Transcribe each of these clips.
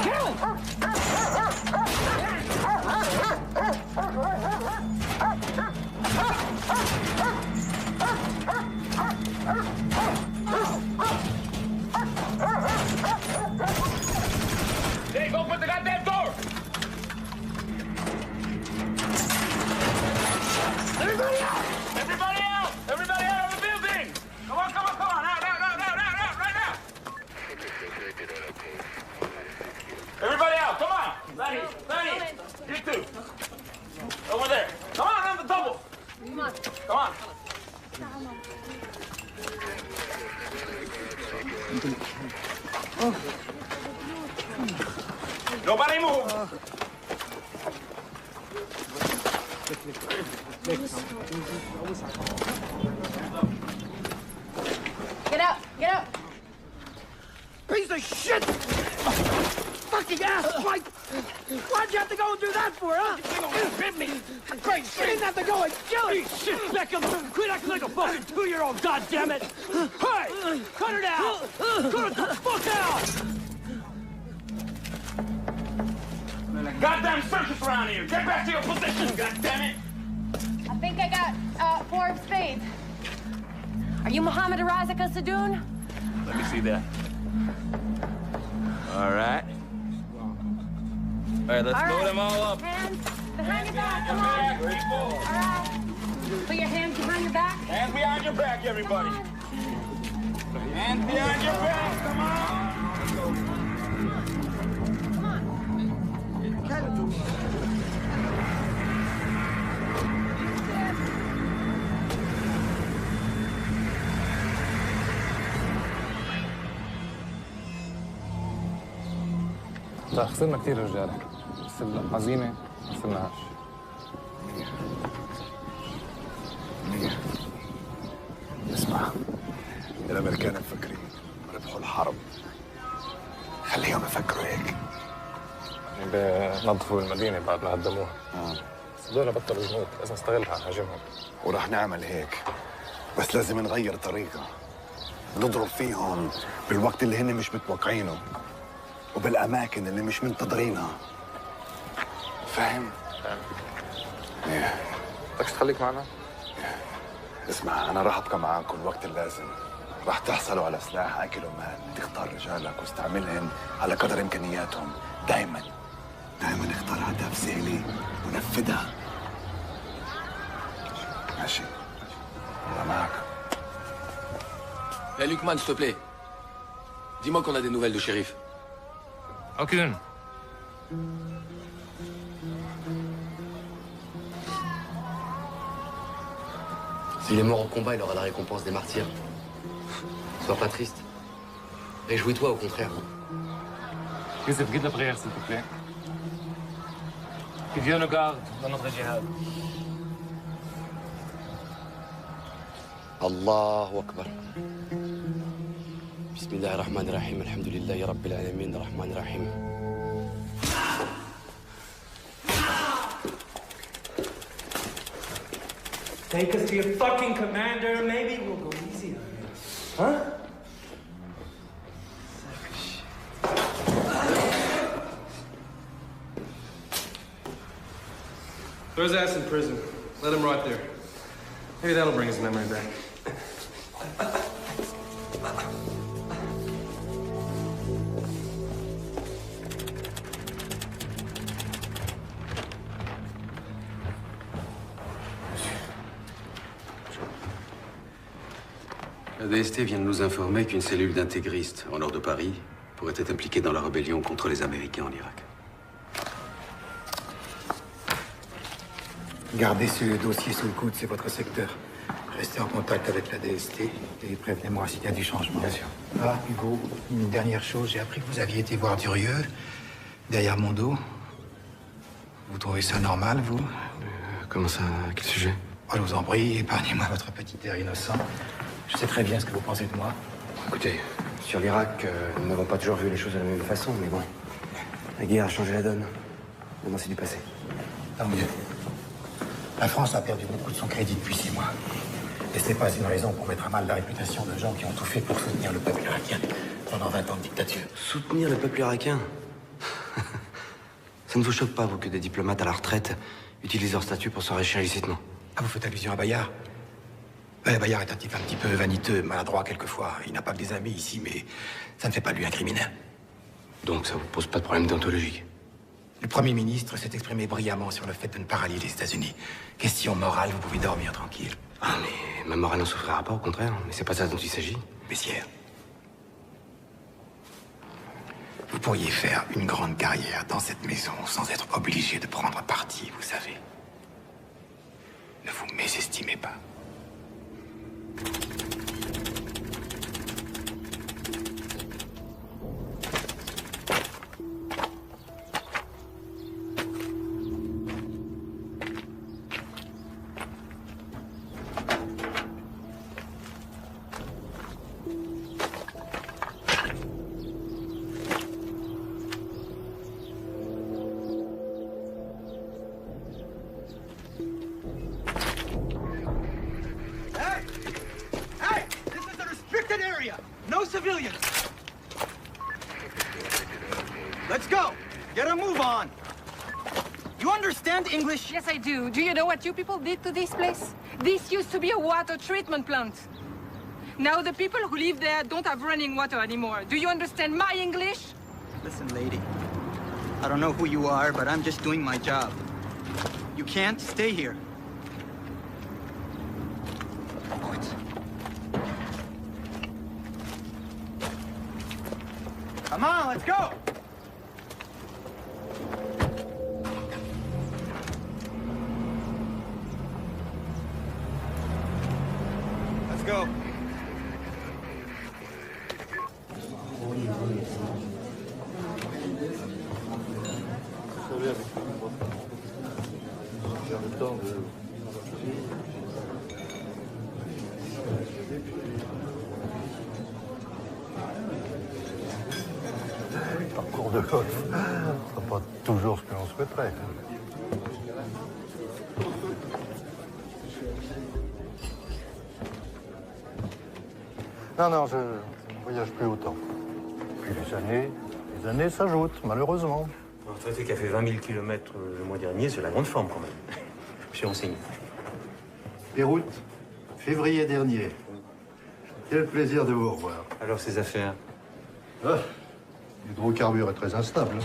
Dave, open the goddamn door! Everybody out! Everybody out! Everybody out of the building! Come on, come on, come on! Out, out, out, out, out, out, right now! Everybody out, come on! Lenny, Lenny! You two! Over there! Come on the double! Come on. Come on. Nobody move! Get out! Get out! Piece of shit! Fucking ass, Mike! Why'd you have to go and do that for, huh? You hit me! Great, you didn't have to go and kill him! Shit, Beckham! Quit acting like a fucking 2-year-old, goddammit! Hey! Cut it out! Cut it the fuck out! Goddamn circus around here! Get back to your position, goddammit! I think I got 4 of spades. Are you Mohammed Razaka Sadoun? Let me see that. All right. All right, let's load them all up. Hands behind your back, come on. All right. Put your hands behind your back. Hands behind your back, everybody. Hands behind your back, come on. خسرنا كثير رجال بس العزيمة ما خسرناهاش. اسمع، الامريكان مفكرين ربحوا الحرب، خليهم يفكروا هيك. بنظفوا المدينة بعد ما هدموها. بس هذول بطلوا جنود، لازم نستغلها نهاجمهم. ورح نعمل هيك، بس لازم نغير طريقة، نضرب فيهم بالوقت اللي هن مش متوقعينه وبالأماكن اللي مش منتظرينها. فاهم؟ فاهم. ايه. بدكش تخليك معنا؟ اسمع، أنا راح أبقى معاكم الوقت اللازم. راح تحصلوا على سلاح أكل ومال، تختار رجالك واستعملهم على قدر إمكانياتهم. دايماً اختار أهداف سهلة ونفذها. ماشي. أنا معك. Hey, Lukman, s'il te plaît. Dis-moi qu'on a des nouvelles de shérif. Aucune. S'il est mort au combat, il aura la récompense des martyrs. Sois pas triste. Réjouis-toi, au contraire. Youssef, guide la prière, s'il te plaît. Que Dieu nous garde dans notre djihad. Allahu Akbar. Bismillah ar-Rahman ar-Rahim. Alhamdulillahi Rabbil Alamin ar-Rahman ar-Rahim. Take us to your fucking commander, maybe we'll go easy on you. Huh? Throw his ass in prison. Let him rot there. Maybe that'll bring his memory back. La DST vient de nous informer qu'une cellule d'intégristes au nord de Paris pourrait être impliquée dans la rébellion contre les Américains en Irak. Gardez ce dossier sous le coude, c'est votre secteur. Restez en contact avec la DST et prévenez-moi s'il y a du changement. Bien sûr. Ah, Hugo, une dernière chose, j'ai appris que vous aviez été voir Durieux, derrière mon dos. Vous trouvez ça normal, vous? Comment ça? À quel sujet? Oh, je vous en prie, épargnez-moi votre petit air innocent. Je sais très bien ce que vous pensez de moi. Écoutez, sur l'Irak, nous n'avons pas toujours vu les choses de la même façon, mais bon. La guerre a changé la donne. Maintenant, c'est du passé. Tant mieux. La France a perdu beaucoup de son crédit depuis 6 mois. Et c'est pas une raison pour mettre à mal la réputation de gens qui ont tout fait pour soutenir le peuple irakien pendant 20 ans de dictature. Soutenir le peuple irakien? Ça ne vous choque pas, vous, que des diplomates à la retraite utilisent leur statut pour s'enrichir illicitement? Ah, vous faites allusion à Bayard? Ouais, Bayard est un type un petit peu vaniteux, maladroit quelquefois. Il n'a pas que des amis ici, mais ça ne fait pas de lui un criminel. Donc ça vous pose pas de problème déontologique? Le Premier ministre s'est exprimé brillamment sur le fait de ne pas rallier les États-Unis. Question morale, vous pouvez dormir tranquille. Ah, mais ma morale n'en souffrira pas, au contraire. Mais c'est pas ça dont il s'agit. Messieurs, vous pourriez faire une grande carrière dans cette maison sans être obligé de prendre parti, vous savez. Ne vous mésestimez pas. No civilians! Let's go! Get a move on! You understand English? Yes, I do. Do you know what you people did to this place? This used to be a water treatment plant. Now the people who live there don't have running water anymore. Do you understand my English? Listen, lady. I don't know who you are, but I'm just doing my job. You can't stay here. Come on, let's go! Let's go. Parcours de golf, c'est pas toujours ce que l'on souhaiterait. Non, je ne voyage plus autant. Puis les années s'ajoutent, malheureusement. Un retraité qui a fait 20 000 km le mois dernier, c'est la grande forme quand même. Je suis renseigné. Beyrouth, février dernier. Quel plaisir de vous revoir. Alors, ces affaires? L'hydrocarbure est très instable.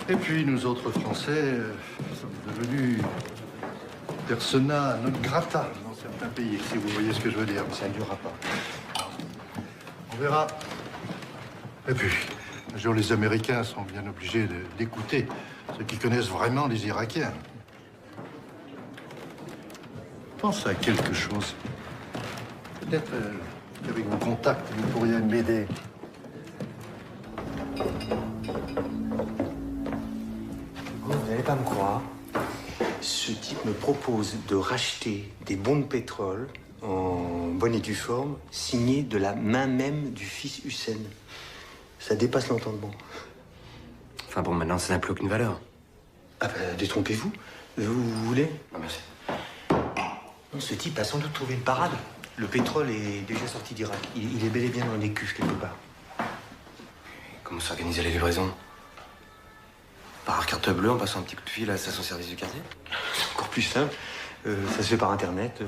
Et puis, nous autres Français sommes devenus persona non grata dans certains pays, si vous voyez ce que je veux dire. Ça ne durera pas. On verra. Et puis, un jour, les Américains sont bien obligés d'écouter ceux qui connaissent vraiment les Irakiens. Pense à quelque chose. Peut-être qu'avec vos contacts, vous pourriez m'aider. Vous n'allez pas me croire. Ce type me propose de racheter des bons de pétrole en bonne et due forme, signés de la main même du fils Hussein. Ça dépasse l'entendement. Enfin bon, maintenant, ça n'a plus aucune valeur. Ah ben, détrompez-vous. Vous voulez? Non, merci. Non, ce type a sans doute trouvé une parade. Le pétrole est déjà sorti d'Irak. Il est bel et bien dans les cuves quelque part. Comment s'organiser la livraison? Par carte bleue, en passant un petit coup de fil à la station-service du quartier? C'est encore plus simple. Ça se fait par Internet,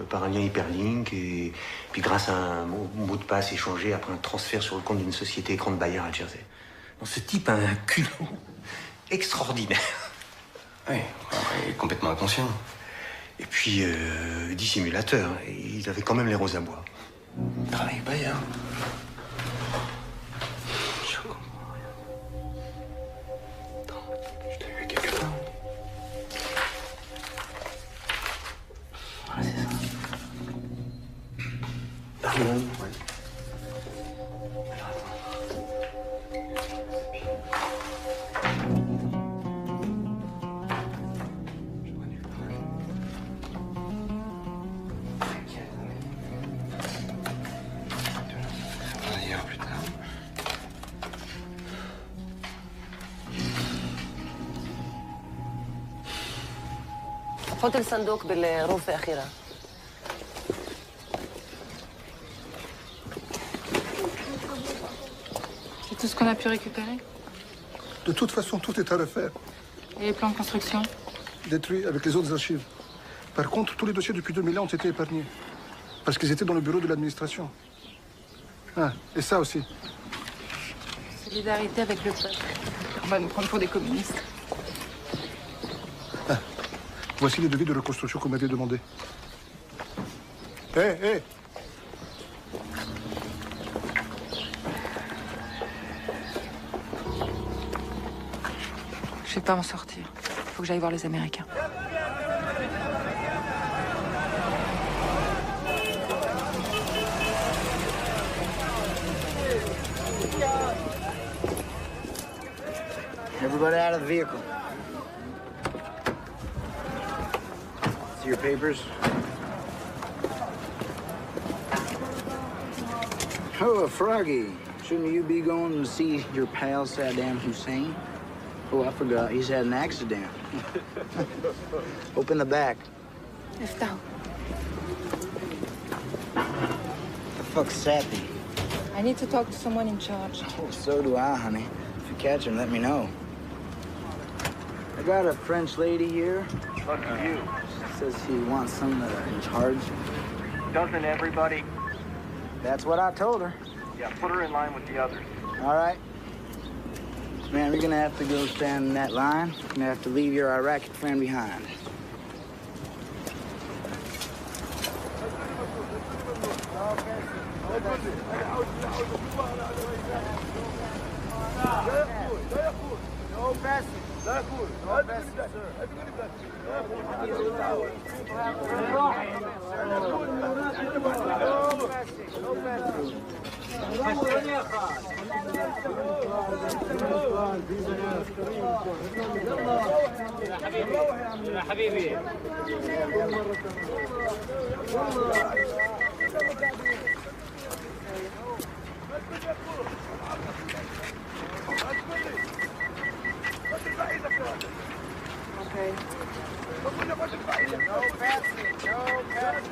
par un lien hyperlink, et puis grâce à un mot de passe échangé après un transfert sur le compte d'une société écran de Bayard à Jersey. Non, ce type a un culot extraordinaire. Oui, il est complètement inconscient. Et puis, dissimulateur. Il avait quand même les roses à bois. Travaille Bayard. حط الصندوق بالغرفة الأخيرة. C'est tout ce qu'on a pu récupérer? De toute façon, tout est à refaire. Et les plans de construction? Détruits avec les autres archives. Par contre, tous les dossiers depuis 2000 ans ont été épargnés. Parce qu'ils étaient dans le bureau de l'administration. Ah, et ça aussi. Solidarité avec le peuple. On va nous prendre pour des communistes. Ah, voici les devis de reconstruction qu'on m'avait demandé. Hé, hé! Je vais pas m'en sortir. Faut que j'aille voir les Américains. Everybody out of the vehicle. See your papers? Oh, Froggy. Shouldn't you be going to see your pal Saddam Hussein? Oh, I forgot. He's had an accident. Open the back. Left out. The fuck's Sappy? I need to talk to someone in charge. Oh, so do I, honey. If you catch him, let me know. I got a French lady here. Fuck you. She says she wants someone in charge. Doesn't everybody? That's what I told her. Yeah, put her in line with the others. All right. Man, you're gonna have to go stand in that line. You're gonna have to leave your Iraqi friend behind. No passing. No passing, يا حبيبي Okay. No passing. No passing.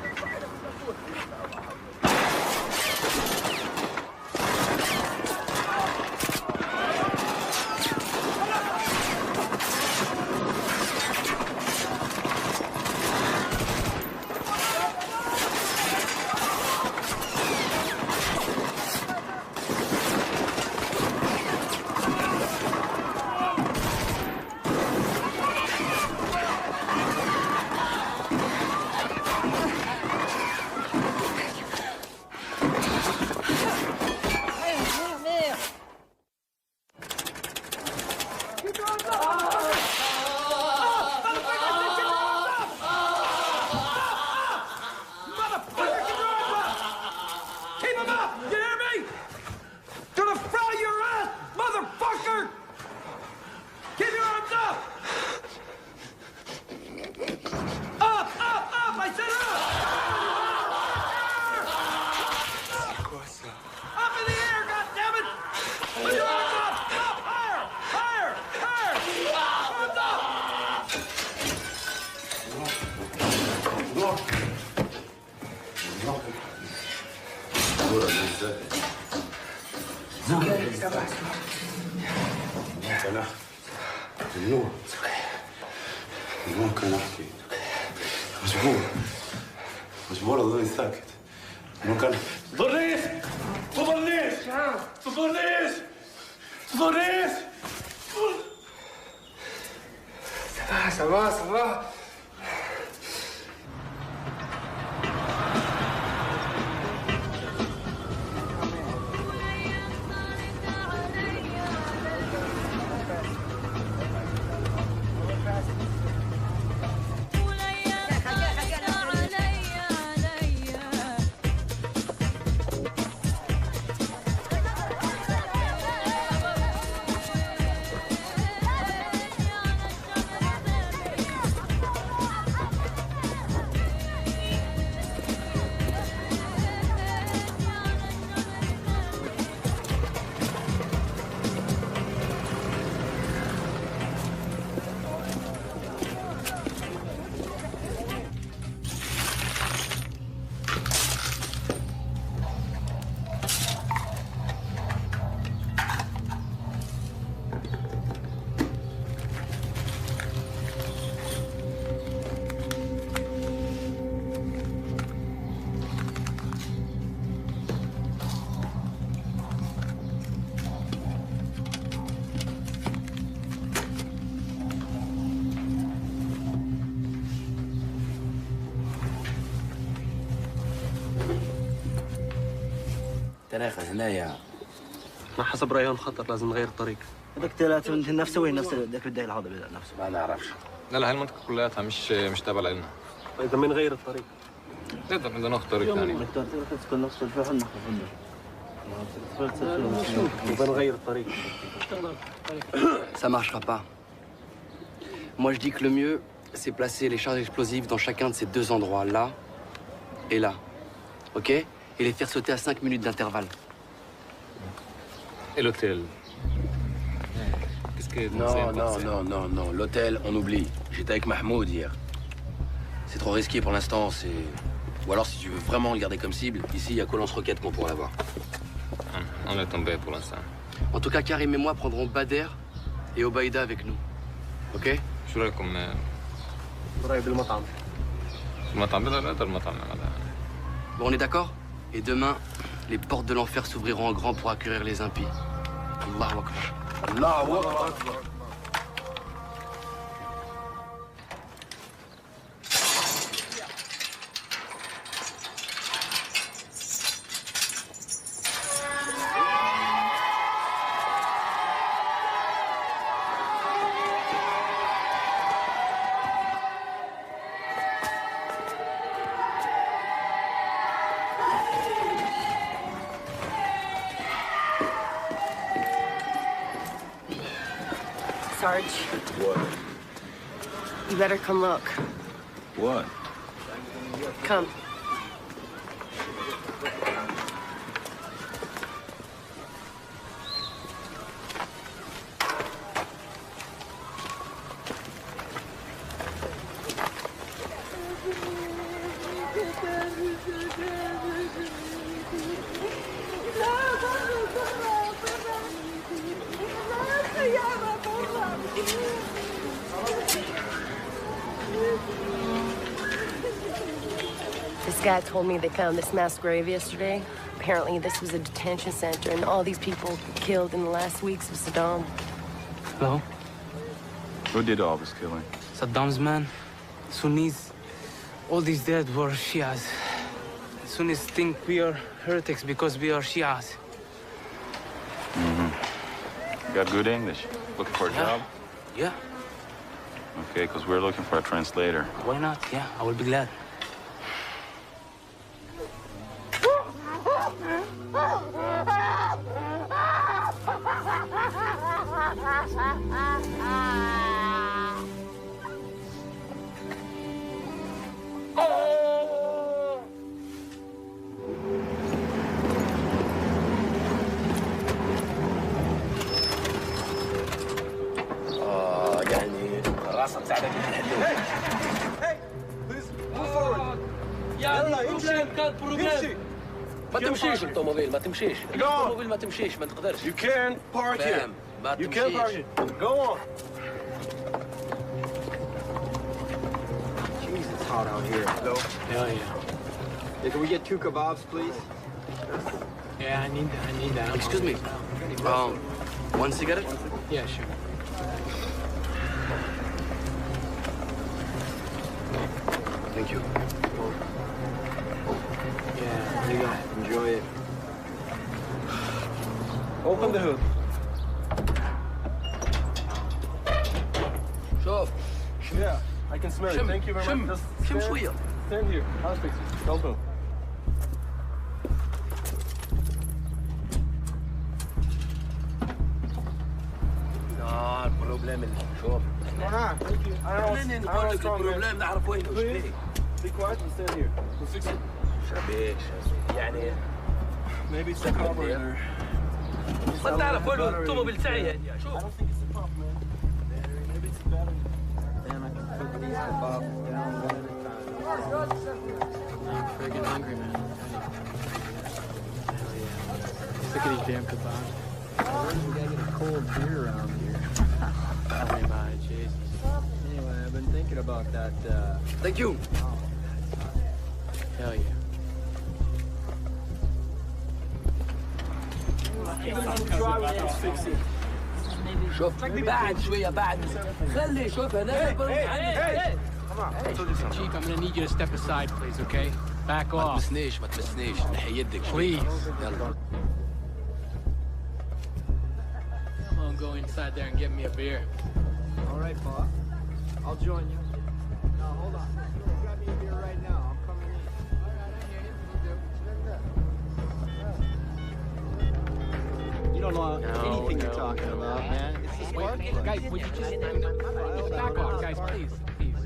مجبور اظل ساكت ممكن بوليس بوليس بوليس بوليس Ça va, ça va. رايخة هنايا. ما حسب ريان خطر لازم نغير الطريق. هذاك ثلاثة نفسه وين نفس ذاك الداي العضبي نفسه. ما نعرفش. لا هاي المنطقة كلها مش تابعة لنا. إذا ما نغير الطريق. نقدر ناخذ طريق ثاني. دكتور تسكن نفس الفحل نحن نغير الطريق. Ça marchera pas. Moi, je dis que le mieux, c'est placer les charges explosives dans chacun de ces deux endroits, là et là. OK? Et les faire sauter à 5 minutes d'intervalle. Et l'hôtel? Qu'est-ce que Non. L'hôtel, on oublie. J'étais avec Mahmoud hier. C'est trop risqué pour l'instant, c'est... Ou alors, si tu veux vraiment le garder comme cible, ici, il y a que lance-roquette qu'on pourrait l'avoir. On est tombé pour l'instant. En tout cas, Karim et moi prendrons Bader et Obaïda avec nous. OK? شو رايكم؟ قريب المطعم. المطعم بدنا المطعم هذا. Bon, on est d'accord? Et demain, les portes de l'enfer s'ouvriront en grand pour accueillir les impies. Allahu Akbar. Allahu Akbar. Sarge. What? You better come look. What? Come. This guy told me they found this mass grave yesterday. Apparently this was a detention center and all these people killed in the last weeks of Saddam. Hello? Who did all this killing? Saddam's men, Sunnis. All these dead were Shias. Sunnis think we are heretics because we are Shias. You got good English? Looking for a job? Yeah. Okay, because we're looking for a translator. Why not? Yeah, I will be glad. يعني راسك ساعدك يلا يمشي كان بروبليم. ما تمشيش الطوموبيل ما تمشيش الطوموبيل ما تمشيش ما تقدرش. You can park here. ما You can park تمشيش. here. Go on. Jeez, it's hot out here. Hello? Yeah. Yeah, can we get 2 kebabs, please? Yeah, I need that. Excuse me. One cigarette? Yeah, sure. Thank you. Yeah, there you go. Enjoy it. Open the hood. شوف. Yeah, I can smell it. Thank you very much. Just شم stand- شوية. Stand here. I'll fix it. Don't move. البروبليم اللي شوف. Thank you. I don't منين know نقول what's لك wrong, man. البروبليم نعرف وين وش Please, فيه. be quiet and stand here. We'll fix it. شبيش يعني Maybe it's the carburetor. ما تعرف وين الطوموبيل تاعي هادي شوف. I don't think it's the pump, man. Maybe it's the battery. Damn, I can put these kebabs down one at a time. I'm friggin' hungry, man. Hell yeah. Sick of these damn kebabs. We gotta get a cold beer around here. Tell me about it, Jesus. Anyway, I've been thinking about that, Thank you. Hell yeah. شوف بعد شوية بعد خلي شوف هنا Chief, I'm gonna need you to step aside, please, okay? Back ما off. تمسنيش نحي يدك شوي. Please. يلا go inside there and get me a beer. All right, Bob. I'll join you. No, hold on. Grab me a beer right now. I'm coming in. All right, I hear you. You don't know anything you're talking about, man. It's the spark plug. Guys, would you just back off, guys, please, please.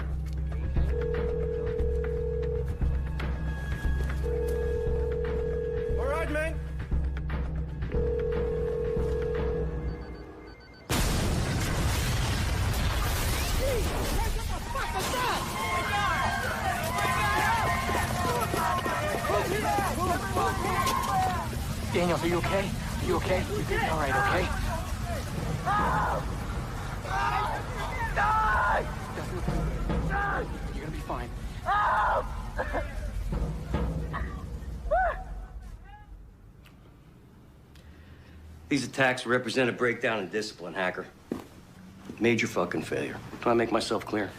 All right, man. Daniels, are you okay? Are you okay? All right, okay? You're gonna be fine. These attacks represent a breakdown in discipline, Hacker. Major fucking failure. Do I make myself clear?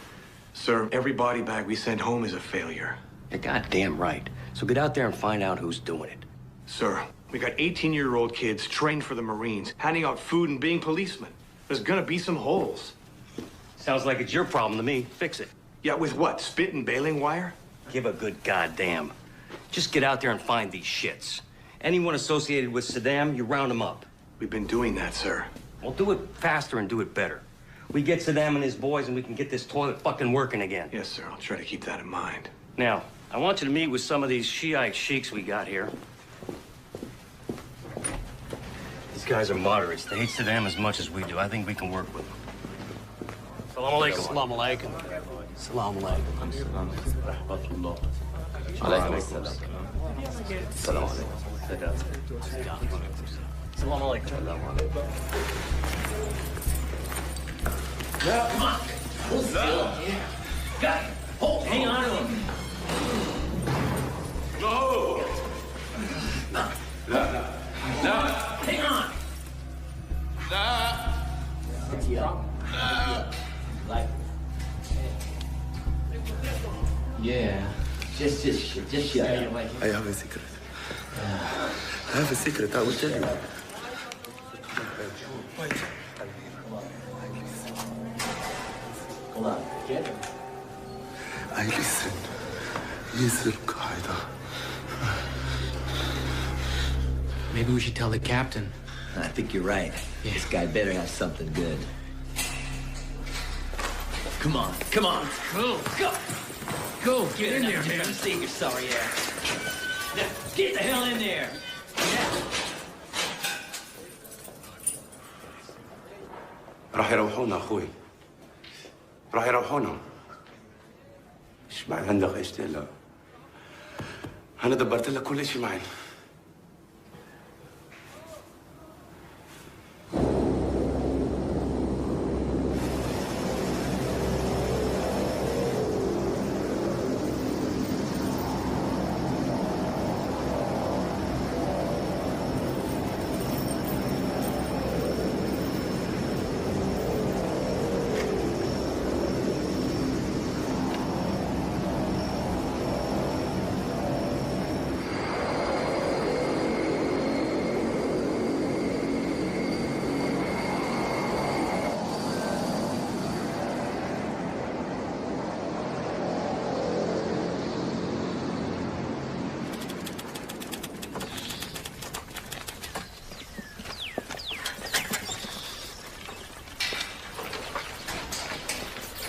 Sir, every body bag we send home is a failure. You're goddamn right. So get out there and find out who's doing it. Sir, we got 18-year-old kids trained for the Marines, handing out food and being policemen. There's gonna be some holes. Sounds like it's your problem to me. Fix it. Yeah, with what? Spit and baling wire? Give a good goddamn. Just get out there and find these shits. Anyone associated with Saddam, you round them up. We've been doing that, sir. Well, do it faster and do it better. We get Saddam and his boys and we can get this toilet fucking working again. Yes, sir. I'll try to keep that in mind. Now, I want you to meet with some of these Shiite sheiks we got here. These guys are moderates. They hate Saddam as much as we do. I think we can work with them. Salam alaikum. Salam alaikum. Salam alaikum. Alaikum assalam. Salam alaikum. Salam alaikum. Come on. Hold still. Yeah. Got it. Hold. Hang on to him. No. No. Hang on. Yeah. Just shut up. I have a secret. I have a secret. I will tell you. Hold on. Get it. I listen. Qaeda. Maybe we should tell the captain. I think you're right. Yeah. This guy better have something good. Come on. Come on. Go. Go. Go. Get in there, man. See your sorry ass. Now, get the hell in there. راح يروحونا اخوي. راح يروحونا. ايش بعد عندك ايش تقلق؟ انا دبرت لك كل شيء معي.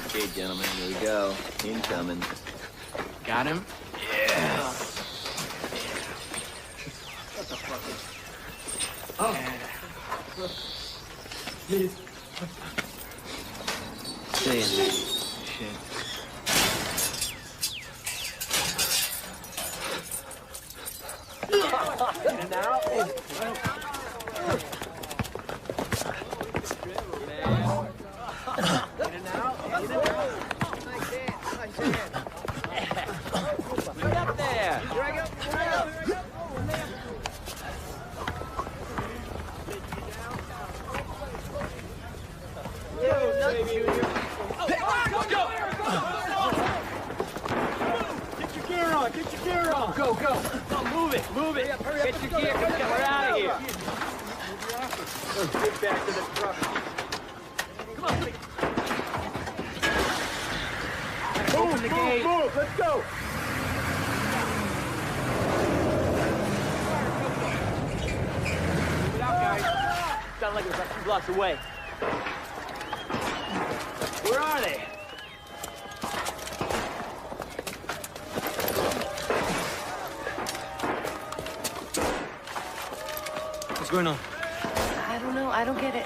Okay, gentlemen, here we go. Incoming. Got him? Yes. What the fuck? Oh. Please. Stay in there. Shit. And now. Get your gear on! Go, go! Come, move it, move it! Get your gear, we're out of here! Get back to the truck. the gate. Move, let's go. Move it out, guys. Sounded like it was about 2 blocks away. Where are they? What's going on? I don't know. I don't get it.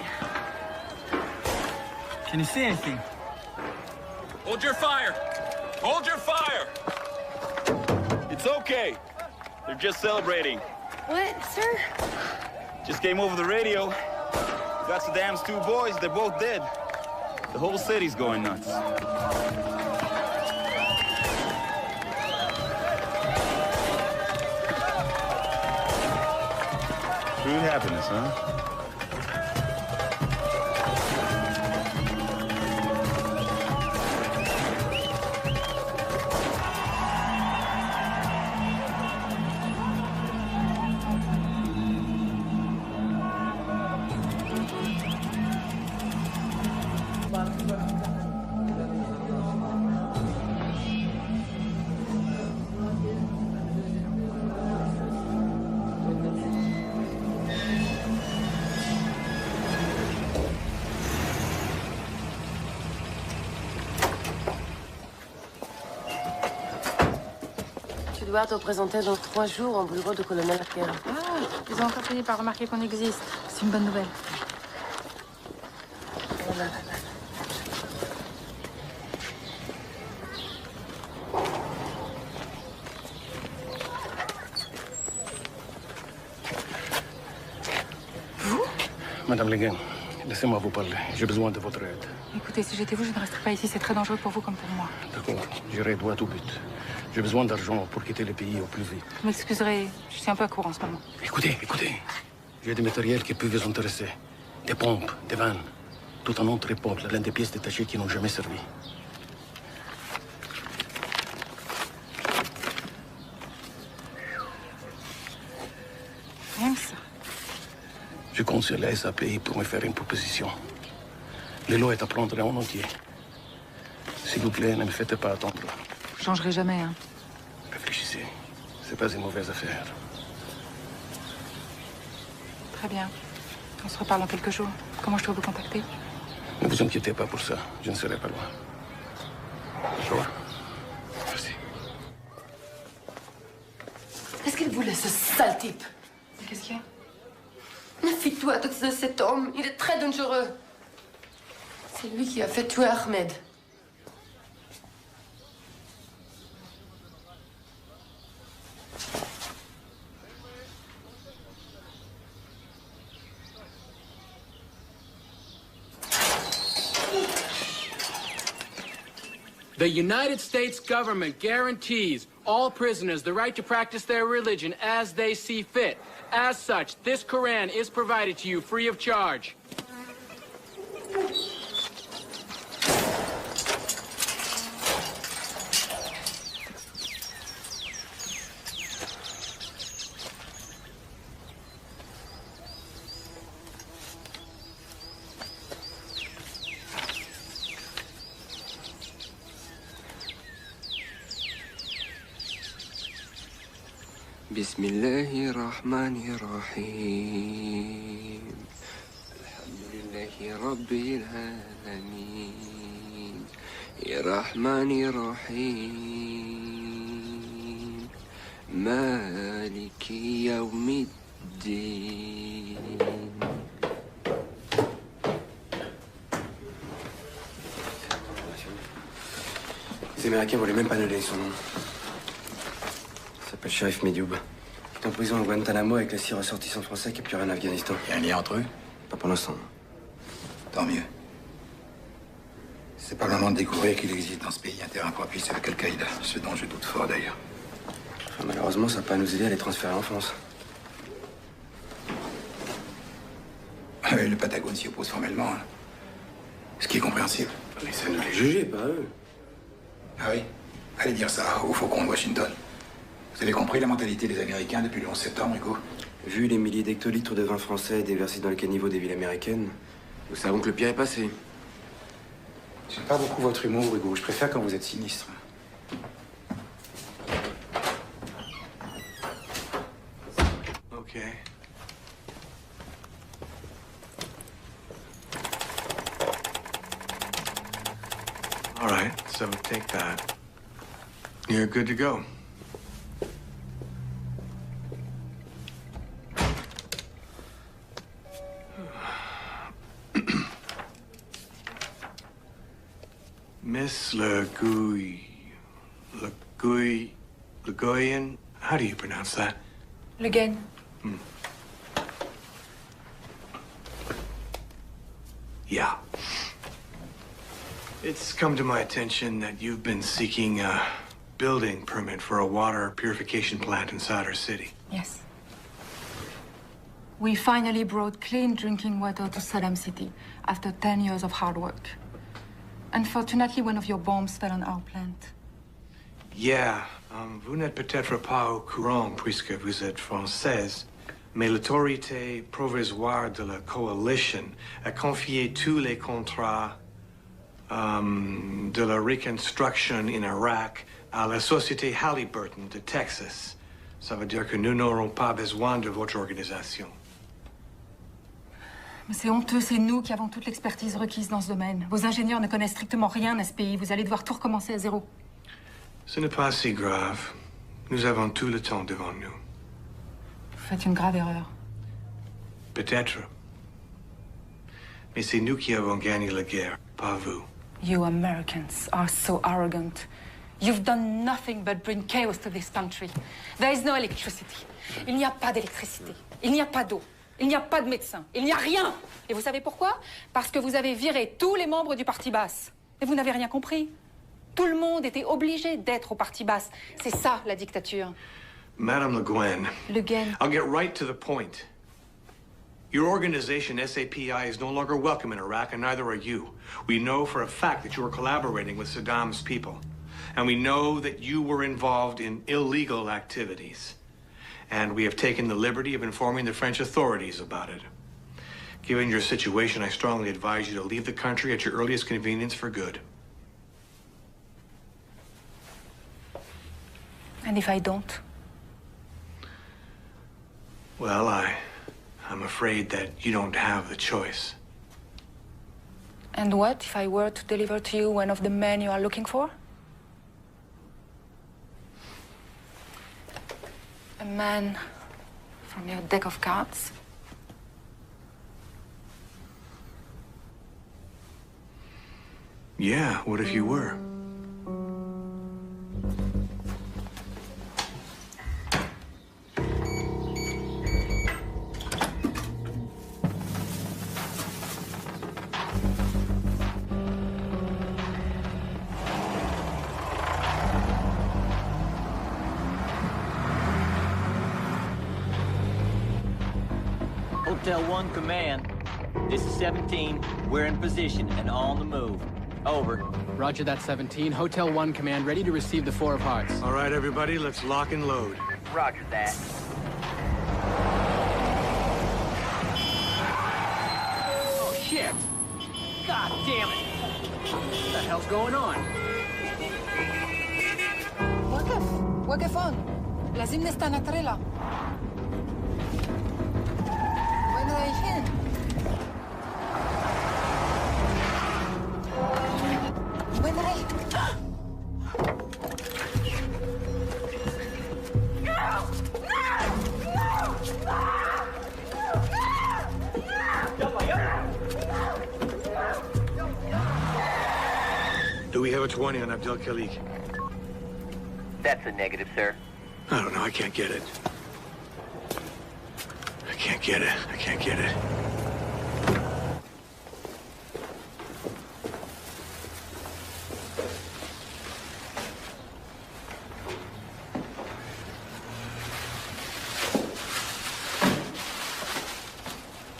Can you see anything? Hold your fire! Hold your fire! It's okay. They're just celebrating. What, sir? Just came over the radio. Got Saddam's 2 boys. They're both dead. The whole city's going nuts. True happiness, huh? Tu dois te présenter dans 3 jours au bureau du colonel Arquero. Ah, ils ont encore fini par remarquer qu'on existe. C'est une bonne nouvelle. Vous? Madame Leguin, laissez-moi vous parler. J'ai besoin de votre aide. Écoutez, si j'étais vous, je ne resterais pas ici. C'est très dangereux pour vous comme pour moi. D'accord, j'irai droit au but. J'ai besoin d'argent pour quitter le pays au plus vite. Vous m'excuserez, je suis un peu à court en ce moment. Écoutez. J'ai des matériels qui peuvent vous intéresser. Des pompes, des vannes. Tout un autre époque, l'un des pièces détachées qui n'ont jamais servi. Rien que ça. Je compte sur la SAPI pour me faire une proposition. Le lot est à prendre en entier. S'il vous plaît, ne me faites pas attendre. Je changerai jamais, hein. Réfléchissez. C'est pas une mauvaise affaire. Très bien. On se reparle dans quelques jours. Comment je dois vous contacter? Ne vous inquiétez pas pour ça. Je ne serai pas loin. Au revoir. Merci. Qu'est-ce qu'il voulait, ce sale type? Qu'est-ce qu'il y a? Méfie-toi de cet homme. Il est très dangereux. C'est lui qui a fait tuer Ahmed. The United States government guarantees all prisoners the right to practice their religion as they see fit. As such, this Quran is provided to you free of charge. بسم الله الرحمن الرحيم الحمد لله رب العالمين الرحمن الرحيم مالك يوم الدين. Les Américains voulaient même pas nous donner son nom. Il s'appelle Shérif Medioub. Il est en prison à Guantanamo avec les 6 ressortissants français qui capturés en Afghanistan. Il y a un lien entre eux? Pas pour l'instant. Tant mieux. C'est pas le moment de découvrir qu'il existe dans ce pays un terrain propice avec Al-Qaïda, ce dont je doute fort d'ailleurs. Enfin, malheureusement, ça va pas nous aider à les transférer en France. Le Patagone s'y oppose formellement, hein. Ce qui est compréhensible. Mais ça nous les juger, pas eux. Ah oui? Allez dire ça au Faucon de Washington. Vous avez compris la mentalité des Américains depuis le 11 septembre, Hugo? Vu les milliers d'hectolitres de vin français déversés dans le caniveau des villes américaines, nous savons que le pire est passé. J'aime pas beaucoup votre humour, Hugo. Je préfère quand vous êtes sinistre. Okay. All right, so take that. You're good to go. Miss Legoyan, how do you pronounce that? Le Guen. Yeah. It's come to my attention that you've been seeking a building permit for a water purification plant inside our city. Yes. We finally brought clean drinking water to Saddam City after 10 years of hard work. Unfortunately, one of your bombs fell on our plant. Yeah, vous n'êtes peut-être pas au courant puisque vous êtes française, mais l'autorité provisoire de la coalition a confié tous les contrats de la reconstruction in Iraq à la société Halliburton de Texas. Ça veut dire que nous n'aurons pas besoin de votre organisation. Mais c'est honteux, c'est nous qui avons toute l'expertise requise dans ce domaine. Vos ingénieurs ne connaissent strictement rien à ce pays. Vous allez devoir tout recommencer à zéro. Ce n'est pas si grave. Nous avons tout le temps devant nous. Vous faites une grave erreur. Peut-être. Mais c'est nous qui avons gagné la guerre, pas vous. You Americans are so arrogant. You've done nothing but bring chaos to this country. There is no electricity. Il n'y a pas d'électricité. Il n'y a pas d'eau. Il n'y a pas de médecin. Il n'y a rien. Et vous savez pourquoi? Parce que vous avez viré tous les membres du Parti basse. Et vous n'avez rien compris. Tout le monde était obligé d'être au Parti basse. C'est ça, la dictature. Madame Le Guen. Le Guen. I'll get right to the point. Your organization, SAPI, is no longer welcome in Iraq, and neither are you. We know for a fact that you are collaborating with Saddam's people. And we know that you were involved in illegal activities. And we have taken the liberty of informing the French authorities about it. Given your situation, I strongly advise you to leave the country at your earliest convenience for good. And if I don't? Well, I'm afraid that you don't have the choice. And what if I were to deliver to you one of the men you are looking for? A man from your deck of cards? Yeah, what if you were? Hotel 1 Command. This is 17. We're in position and on the move. Over. Roger that, 17. Hotel 1 Command, ready to receive the Four of Hearts. All right, everybody, let's lock and load. Roger that. Oh, shit! God damn it! What the hell's going on? وقف هون. لازم نستنى تريلا. وين رايحين؟ وين رايح؟ Do we have a 20 on Abdel Khalik? That's a negative, sir. I don't know, I can't get it. I can't get it. I can't get it.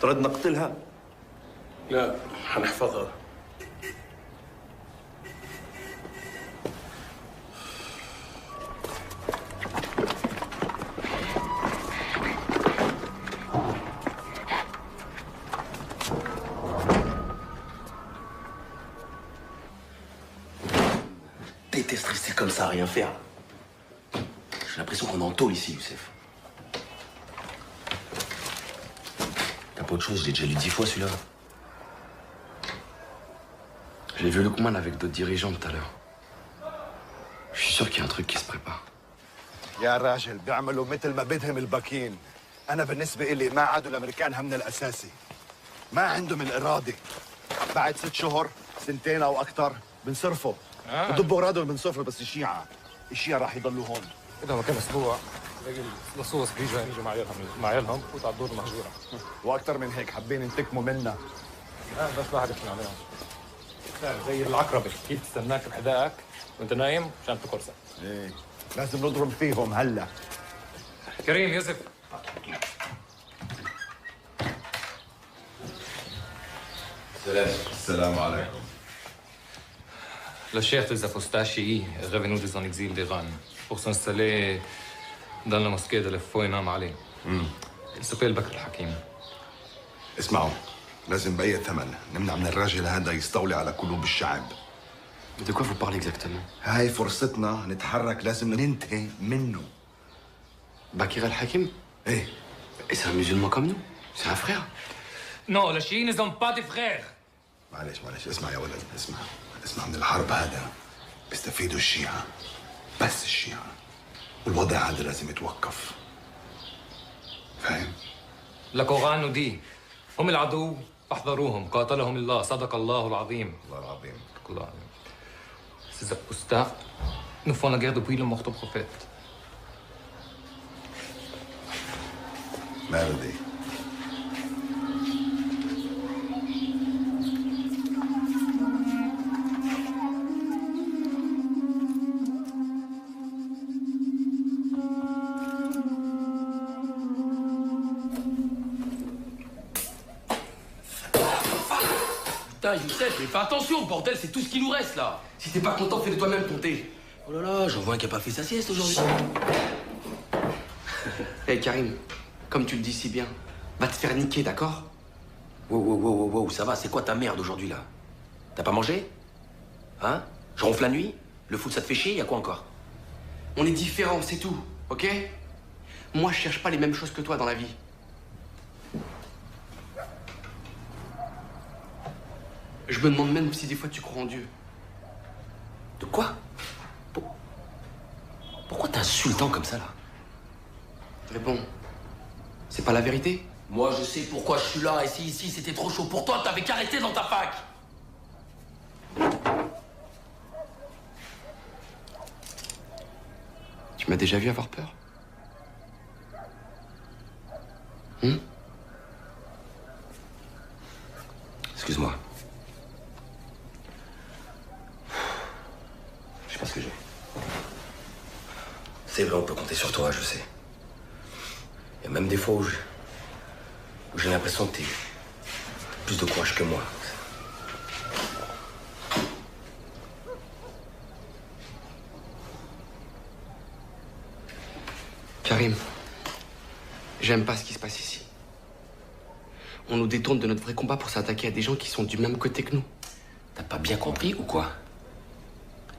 ترد نقتلها؟ لا، حنحفظها. déteste rester comme ça à rien faire. J'ai l'impression qu'on est en tôle ici, Youssef. T'as pas autre chose, je l'ai déjà lu 10 fois celui-là. J'ai vu Lukman avec d'autres dirigeants tout à l'heure. Je suis sûr qu'il y a un truc qui se prépare. يا راجل بيعملوا مثل ما بدهم الباكين. أنا بالنسبة إلي ما عادوا الأمريكان همنا الأساسي. ما عندهم الإرادة. بعد 6 شهور 2 أو أكثر بنصرفوا. بضبوا أغراضهم بنصرفوا بس الشيعة راح يضلوا هون. إذا ما كان أسبوع باقي اللصوص بيجوا مع عيالهم وفوتوا على الدور المهجورة. وأكثر من هيك حابين ينتقموا منا. بس واحد يحكي عليهم. زي العقربة كيف تستناك بحذائك وأنت نايم عشان تقرصك. إيه لازم نضرب فيهم هلا. كريم يوسف. السلام عليكم. Le chef des apostats est revenu de son exil d'Iran pour s'installer dans la mosquée de l'Efou Imam Ali. Il s'appelle Bakr al-Hakim. اسمعوا لازم بأي ثمن نمنع من الراجل هذا يستولي على قلوب الشعب. De quoi vous parlez exactement? هاي فرصتنا نتحرك لازم ننتهي منه. Bakr al-Hakim? ايه. Et c'est un musulman comme nous? C'est un frère? Non, les chiites ne sont pas des frères. معلش اسمع يا ولد اسمع من الحرب هذا بيستفيدوا الشيعة بس الشيعة والوضع هذا لازم يتوقف. فاهم؟ القرآن nous dit هم العدو فاحذروهم قاتلهم الله صدق الله العظيم. الله العظيم. الله العظيم. Ces apostats nous font la guerre depuis le mort du prophète. ما بدي. Putain, Youssef, mais fais attention, bordel, c'est tout ce qui nous reste là. Si t'es pas content, fais-le toi-même ton thé. Oh là là, j'en vois un qui a pas fait sa sieste aujourd'hui. Hey Karim, comme tu le dis si bien, va te faire niquer, d'accord? Wow, ça va, c'est quoi ta merde aujourd'hui là? T'as pas mangé? Hein? Je ronfle la nuit? Le foot ça te fait chier? Y'a quoi encore? On est différents, c'est tout, ok? Moi, je cherche pas les mêmes choses que toi dans la vie. Je me demande même si des fois tu crois en Dieu. De quoi? Pourquoi t'es insultant comme ça là? Réponds. C'est pas la vérité? Moi je sais pourquoi je suis là et si ici c'était trop chaud pour toi, t'avais qu'à rester dans ta fac. Tu m'as déjà vu avoir peur? Excuse-moi. Je sais pas ce que j'ai. C'est vrai, on peut compter sur toi, je sais. Il y a même des fois où j'ai l'impression que t'es plus de courage que moi. Karim, j'aime pas ce qui se passe ici. On nous détourne de notre vrai combat pour s'attaquer à des gens qui sont du même côté que nous. T'as pas bien compris ou quoi?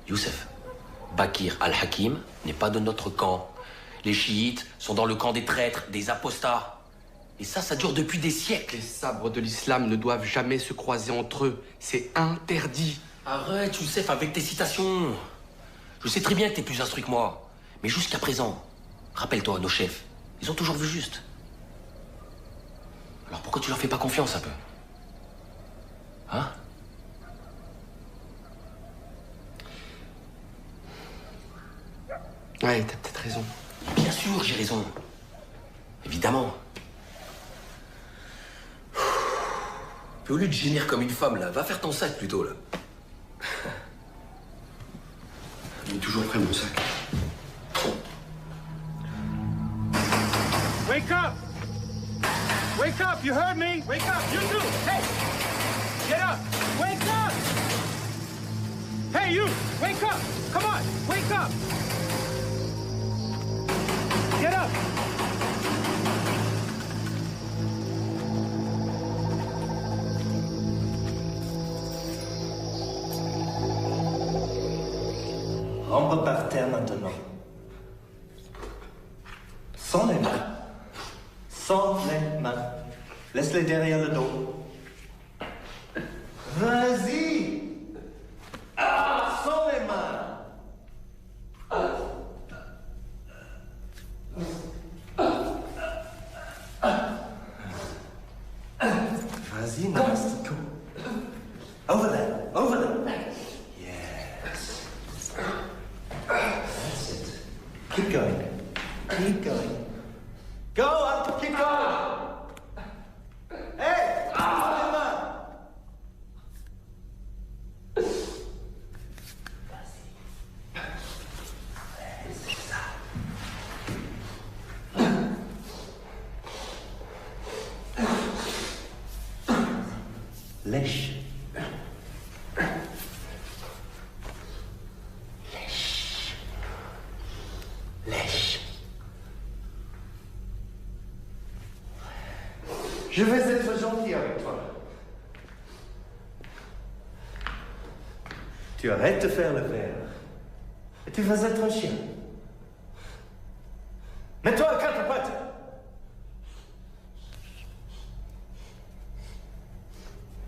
Youssef, Bakr al-Hakim n'est pas de notre camp. Les chiites sont dans le camp des traîtres, des apostats. Et ça dure depuis des siècles. Les sabres de l'islam ne doivent jamais se croiser entre eux. C'est interdit. Arrête, Youssef, avec tes citations. Je sais très bien que t'es plus instruit que moi. Mais jusqu'à présent, rappelle-toi, nos chefs, ils ont toujours vu juste. Alors pourquoi tu leur fais pas confiance un peu? Hein? Ouais, t'as peut-être raison. Bien sûr, j'ai raison. Évidemment. Puis au lieu de gémir comme une femme, là, va faire ton sac plutôt, là. Il est toujours prêt, mon sac. Wake up! Wake up! You heard me? Wake up! You too! Hey! Get up! Wake up! Hey, you! Wake up! Come on! Wake up! Get up! Rampe par terre maintenant. Sans les mains. Sans les mains. Laisse-les derrière le dos. Vas-y! Ah, sans les mains! Vas-y, Namastico. Over there, over there. Yes. That's it. Keep going. Keep going. Go on, keep going. Hey! Sans les mains! Lèche. Lèche. Lèche. Je vais être gentil avec toi. Tu arrêtes de faire le verre. Et tu vas être un chien. Mets-toi à quatre pattes.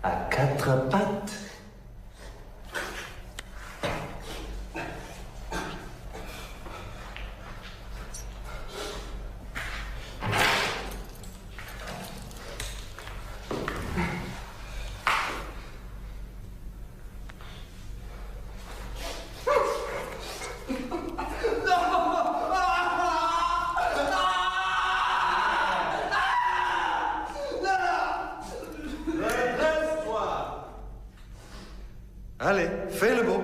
À quatre pattes. Allez, fais le beau.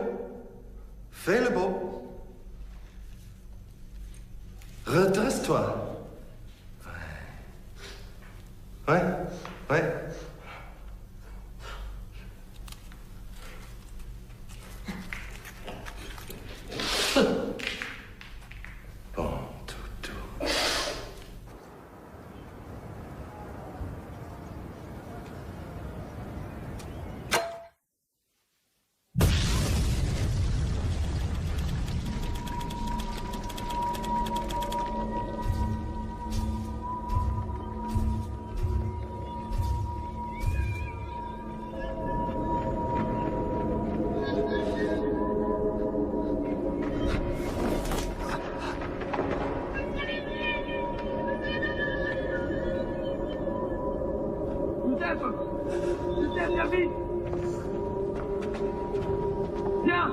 Fais le beau. Redresse-toi. Ouais, ouais. Bon, toutou. Viens vite! Viens!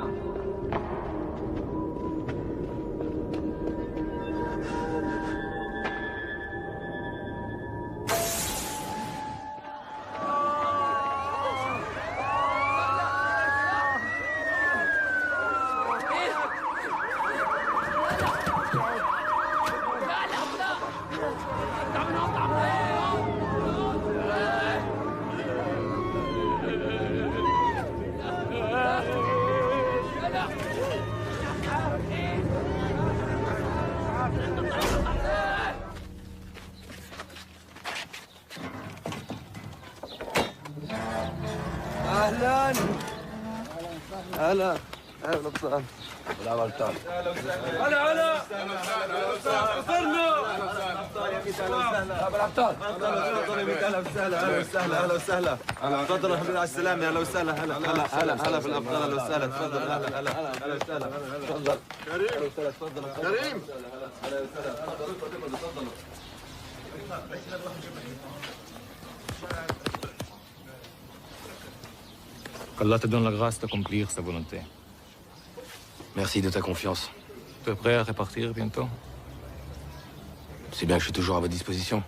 اهلا هلا اهلا وسهلا ولا غلطان هلا هلا وصلنا ابو الابطال اهلا وسهلا اهلا وسهلا اهلا وسهلا تفضلوا حبيبي على السلامه اهلا وسهلا هلا هلا هلا هلا في الابطال اهلا وسهلا تفضل هلا هلا اهلا وسهلا تفضل كريم تفضل كريم اهلا وسهلا تفضلوا تفضلوا qu'Allah te donne la grâce d'accomplir sa volonté. Merci de ta confiance. Tu es prêt à repartir bientôt? C'est bien que je suis toujours à votre disposition.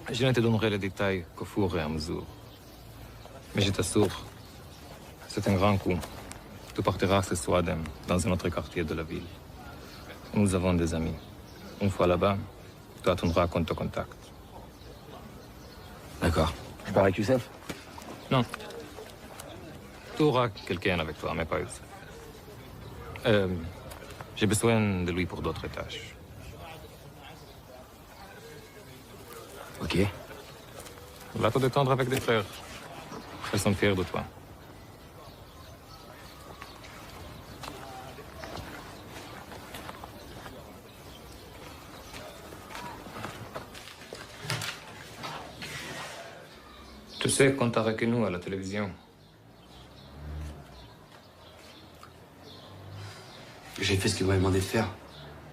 Je ne te donnerai les détails qu'au fur et à mesure. Mais je t'assure, c'est un grand coup. Tu partiras ce soir dans un autre quartier de la ville. Nous avons des amis. Une fois là-bas, tu attendras qu'on te contacte. D'accord. Je pars avec Youssef? Non. Tu auras quelqu'un avec toi, mais pas Youssef. J'ai besoin de lui pour d'autres tâches. Ok. Va te détendre avec des frères. Ils sont fiers de toi. sais qu'on t'a avec nous à la télévision. J'ai fait ce qu'il m'avait demandé de faire.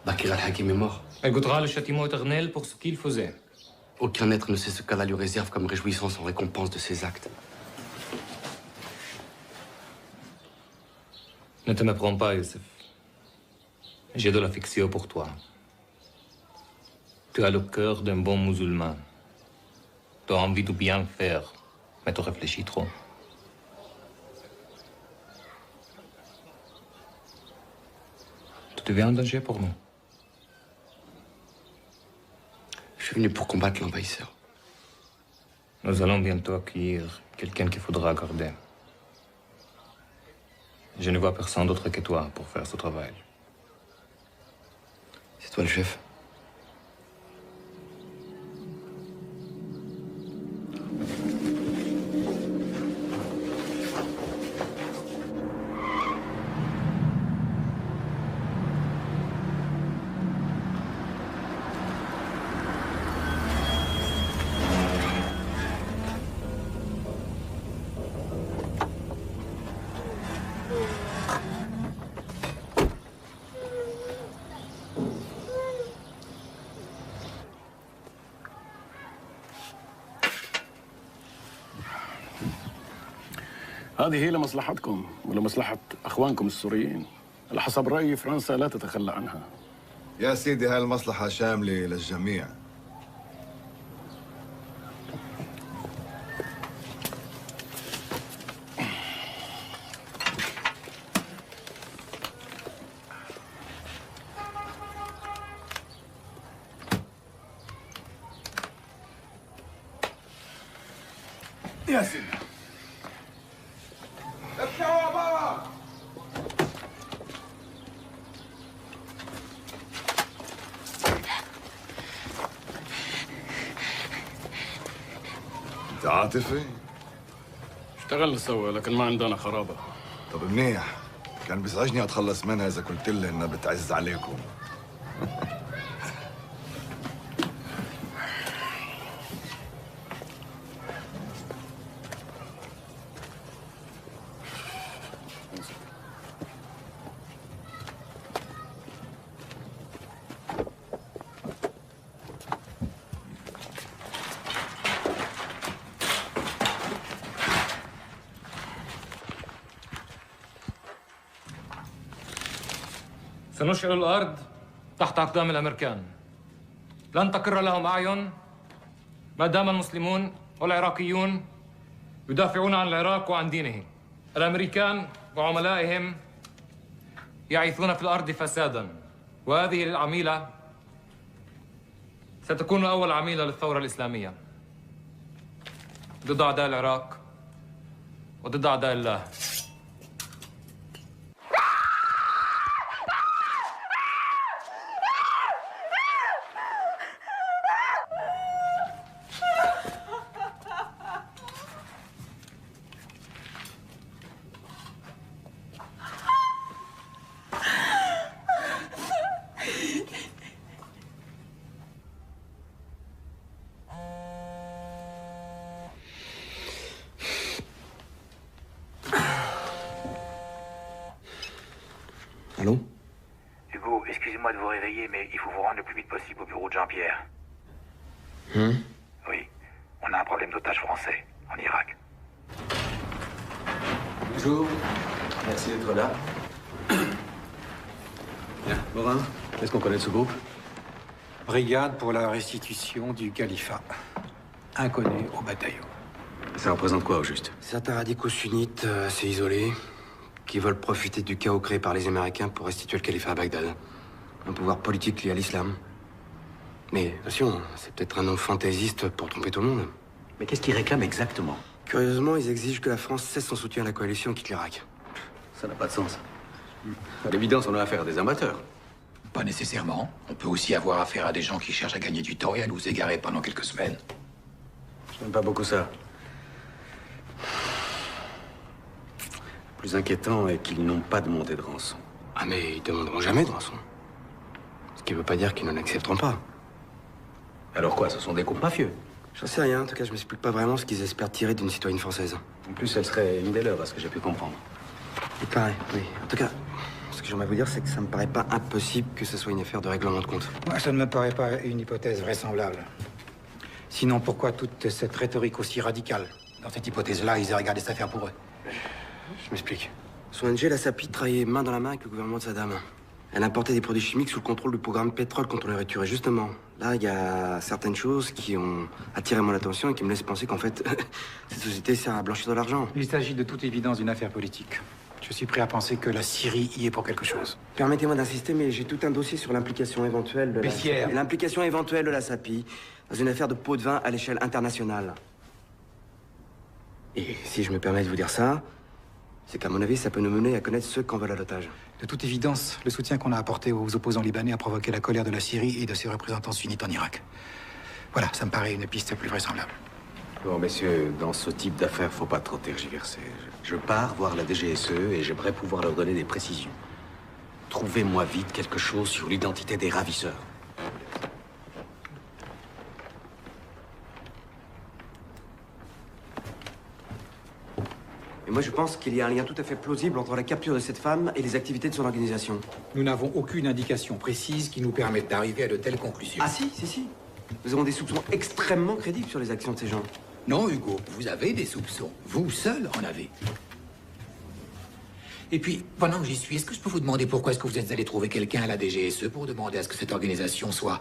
Bakir al-Hakim est mort. Elle goûtera le châtiment éternel pour ce qu'il faisait. Aucun être ne sait ce qu'Allah lui réserve comme réjouissance en récompense de ses actes. Ne te méprends pas, Youssef. J'ai de l'affection pour toi. Tu as le cœur d'un bon musulman. Tu as envie de bien faire, mais tu réfléchis trop. Tu deviens un danger pour nous. Je suis venu pour combattre l'envahisseur. Nous allons bientôt accueillir quelqu'un qu'il faudra garder. Je ne vois personne d'autre que toi pour faire ce travail. C'est toi le chef. هذه هي لمصلحتكم ولمصلحة أخوانكم السوريين. على حسب رأيي فرنسا لا تتخلى عنها. يا سيدي هاي المصلحة شاملة للجميع. يا سيدي افتحوا بابا. انت عاطفي؟ اشتغلنا سوا لكن ما عندنا خرابة. طب منيح، كان بيزعجني اتخلص منها اذا قلت لها انها بتعز عليكم. سنشعل الأرض تحت أقدام الأمريكان. لن تقر لهم أعين ما دام المسلمون والعراقيون يدافعون عن العراق وعن دينه. الأمريكان وعملائهم يعيثون في الأرض فسادا، وهذه العميلة ستكون أول عميلة للثورة الإسلامية ضد أعداء العراق وضد أعداء الله. Allô? Hugo, excusez-moi de vous réveiller, mais il faut vous rendre le plus vite possible au bureau de Jean-Pierre. Oui, on a un problème d'otages français en Irak. Bonjour, merci d'être là. Bien, Morin, qu'est-ce qu'on connaît de ce groupe? Brigade pour la restitution du califat. Inconnu au bataillon. Ça représente quoi au juste? Certains radicaux sunnites assez isolés qui veulent profiter du chaos créé par les Américains pour restituer le califat à Bagdad. Un pouvoir politique lié à l'islam. Mais attention, c'est peut-être un nom fantaisiste pour tromper tout le monde. Mais qu'est-ce qu'ils réclament exactement? Curieusement, ils exigent que la France cesse son soutien à la coalition et quitte l'Irak. Ça n'a pas de sens. À l'évidence, on a affaire à des amateurs. Pas nécessairement. On peut aussi avoir affaire à des gens qui cherchent à gagner du temps et à nous égarer pendant quelques semaines. Je n'aime pas beaucoup ça. Le plus inquiétant est qu'ils n'ont pas demandé de rançon. Ah mais ils demanderont jamais de rançon. Ce qui veut pas dire qu'ils n'en accepteront pas. Alors quoi, ce sont des groupes mafieux? J'en sais rien, en tout cas, je m'explique pas vraiment ce qu'ils espèrent tirer d'une citoyenne française. En plus, elle serait une des leurs, à ce que j'ai pu comprendre. Il paraît, oui. En tout cas, ce que j'aimerais vous dire, c'est que ça me paraît pas impossible que ce soit une affaire de règlement de compte. Moi, ça ne me paraît pas une hypothèse vraisemblable. Sinon, pourquoi toute cette rhétorique aussi radicale? Dans cette hypothèse-là, ils aient regardé cette affaire pour eux. Je m'explique. Son ONG, la SAPI, travaillait main dans la main avec le gouvernement de Saddam. Elle importait des produits chimiques sous le contrôle du programme pétrole contre la nourriture. Et justement, là, il y a certaines choses qui ont attiré mon attention et qui me laissent penser qu'en fait, cette société sert à blanchir de l'argent. Il s'agit de toute évidence d'une affaire politique. Je suis prêt à penser que la Syrie y est pour quelque chose. Permettez-moi d'insister, mais j'ai tout un dossier sur l'implication éventuelle de Bessières. l'implication éventuelle de la SAPI dans une affaire de pot de vin à l'échelle internationale. Et si je me permets de vous dire ça, c'est qu'à mon avis, ça peut nous mener à connaître ceux qu'en veulent à l'otage. De toute évidence, le soutien qu'on a apporté aux opposants libanais a provoqué la colère de la Syrie et de ses représentants sunnites en Irak. Voilà, ça me paraît une piste plus vraisemblable. Bon, messieurs, dans ce type d'affaires, faut pas trop tergiverser. Je pars voir la DGSE et j'aimerais pouvoir leur donner des précisions. Trouvez-moi vite quelque chose sur l'identité des ravisseurs. Et moi, je pense qu'il y a un lien tout à fait plausible entre la capture de cette femme et les activités de son organisation. Nous n'avons aucune indication précise qui nous permette d'arriver à de telles conclusions. Ah si. Nous avons des soupçons extrêmement crédibles sur les actions de ces gens. Non, Hugo, vous avez des soupçons. Vous seul en avez. Et puis, pendant que j'y suis, est-ce que je peux vous demander pourquoi est-ce que vous êtes allé trouver quelqu'un à la DGSE pour demander à ce que cette organisation soit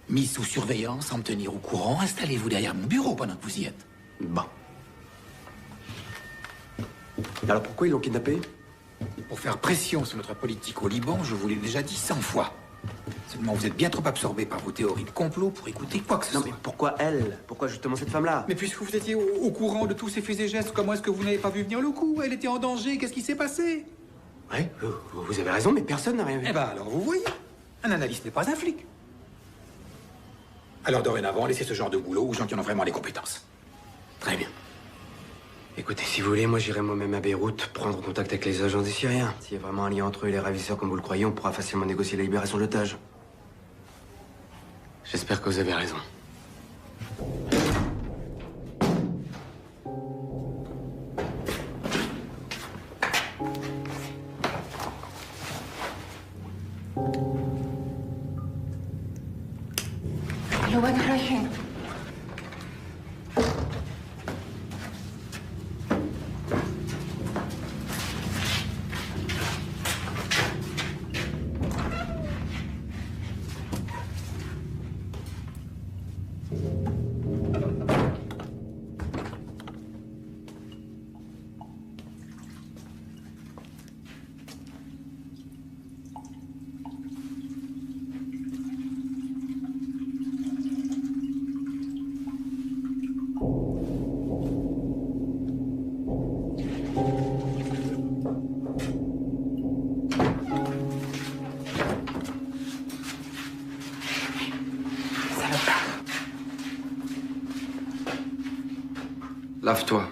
mise sous surveillance, sans me tenir au courant? Installez-vous derrière mon bureau pendant que vous y êtes. Bon. Alors pourquoi ils l'ont kidnappé? Pour faire pression sur notre politique au Liban, je vous l'ai déjà dit 100 fois. Seulement, vous êtes bien trop absorbé par vos théories de complot pour écouter quoi que ce soit. Non, mais pourquoi elle? Pourquoi justement cette femme-là? Mais puisque vous étiez au courant de tous ces faits et gestes, comment est-ce que vous n'avez pas vu venir le coup? Elle était en danger, qu'est-ce qui s'est passé? Ouais, vous avez raison, mais personne n'a rien vu. Eh ben alors, vous voyez, un analyste n'est pas un flic. Alors dorénavant, laissez ce genre de boulot aux gens qui en ont vraiment les compétences. Très bien. Écoutez, si vous voulez, moi j'irai moi-même à Beyrouth prendre contact avec les agents des Syriens. S'il y a vraiment un lien entre eux et les ravisseurs comme vous le croyez, on pourra facilement négocier la libération de l'otage. J'espère que vous avez raison. لوين رايحين؟ Lave-toi.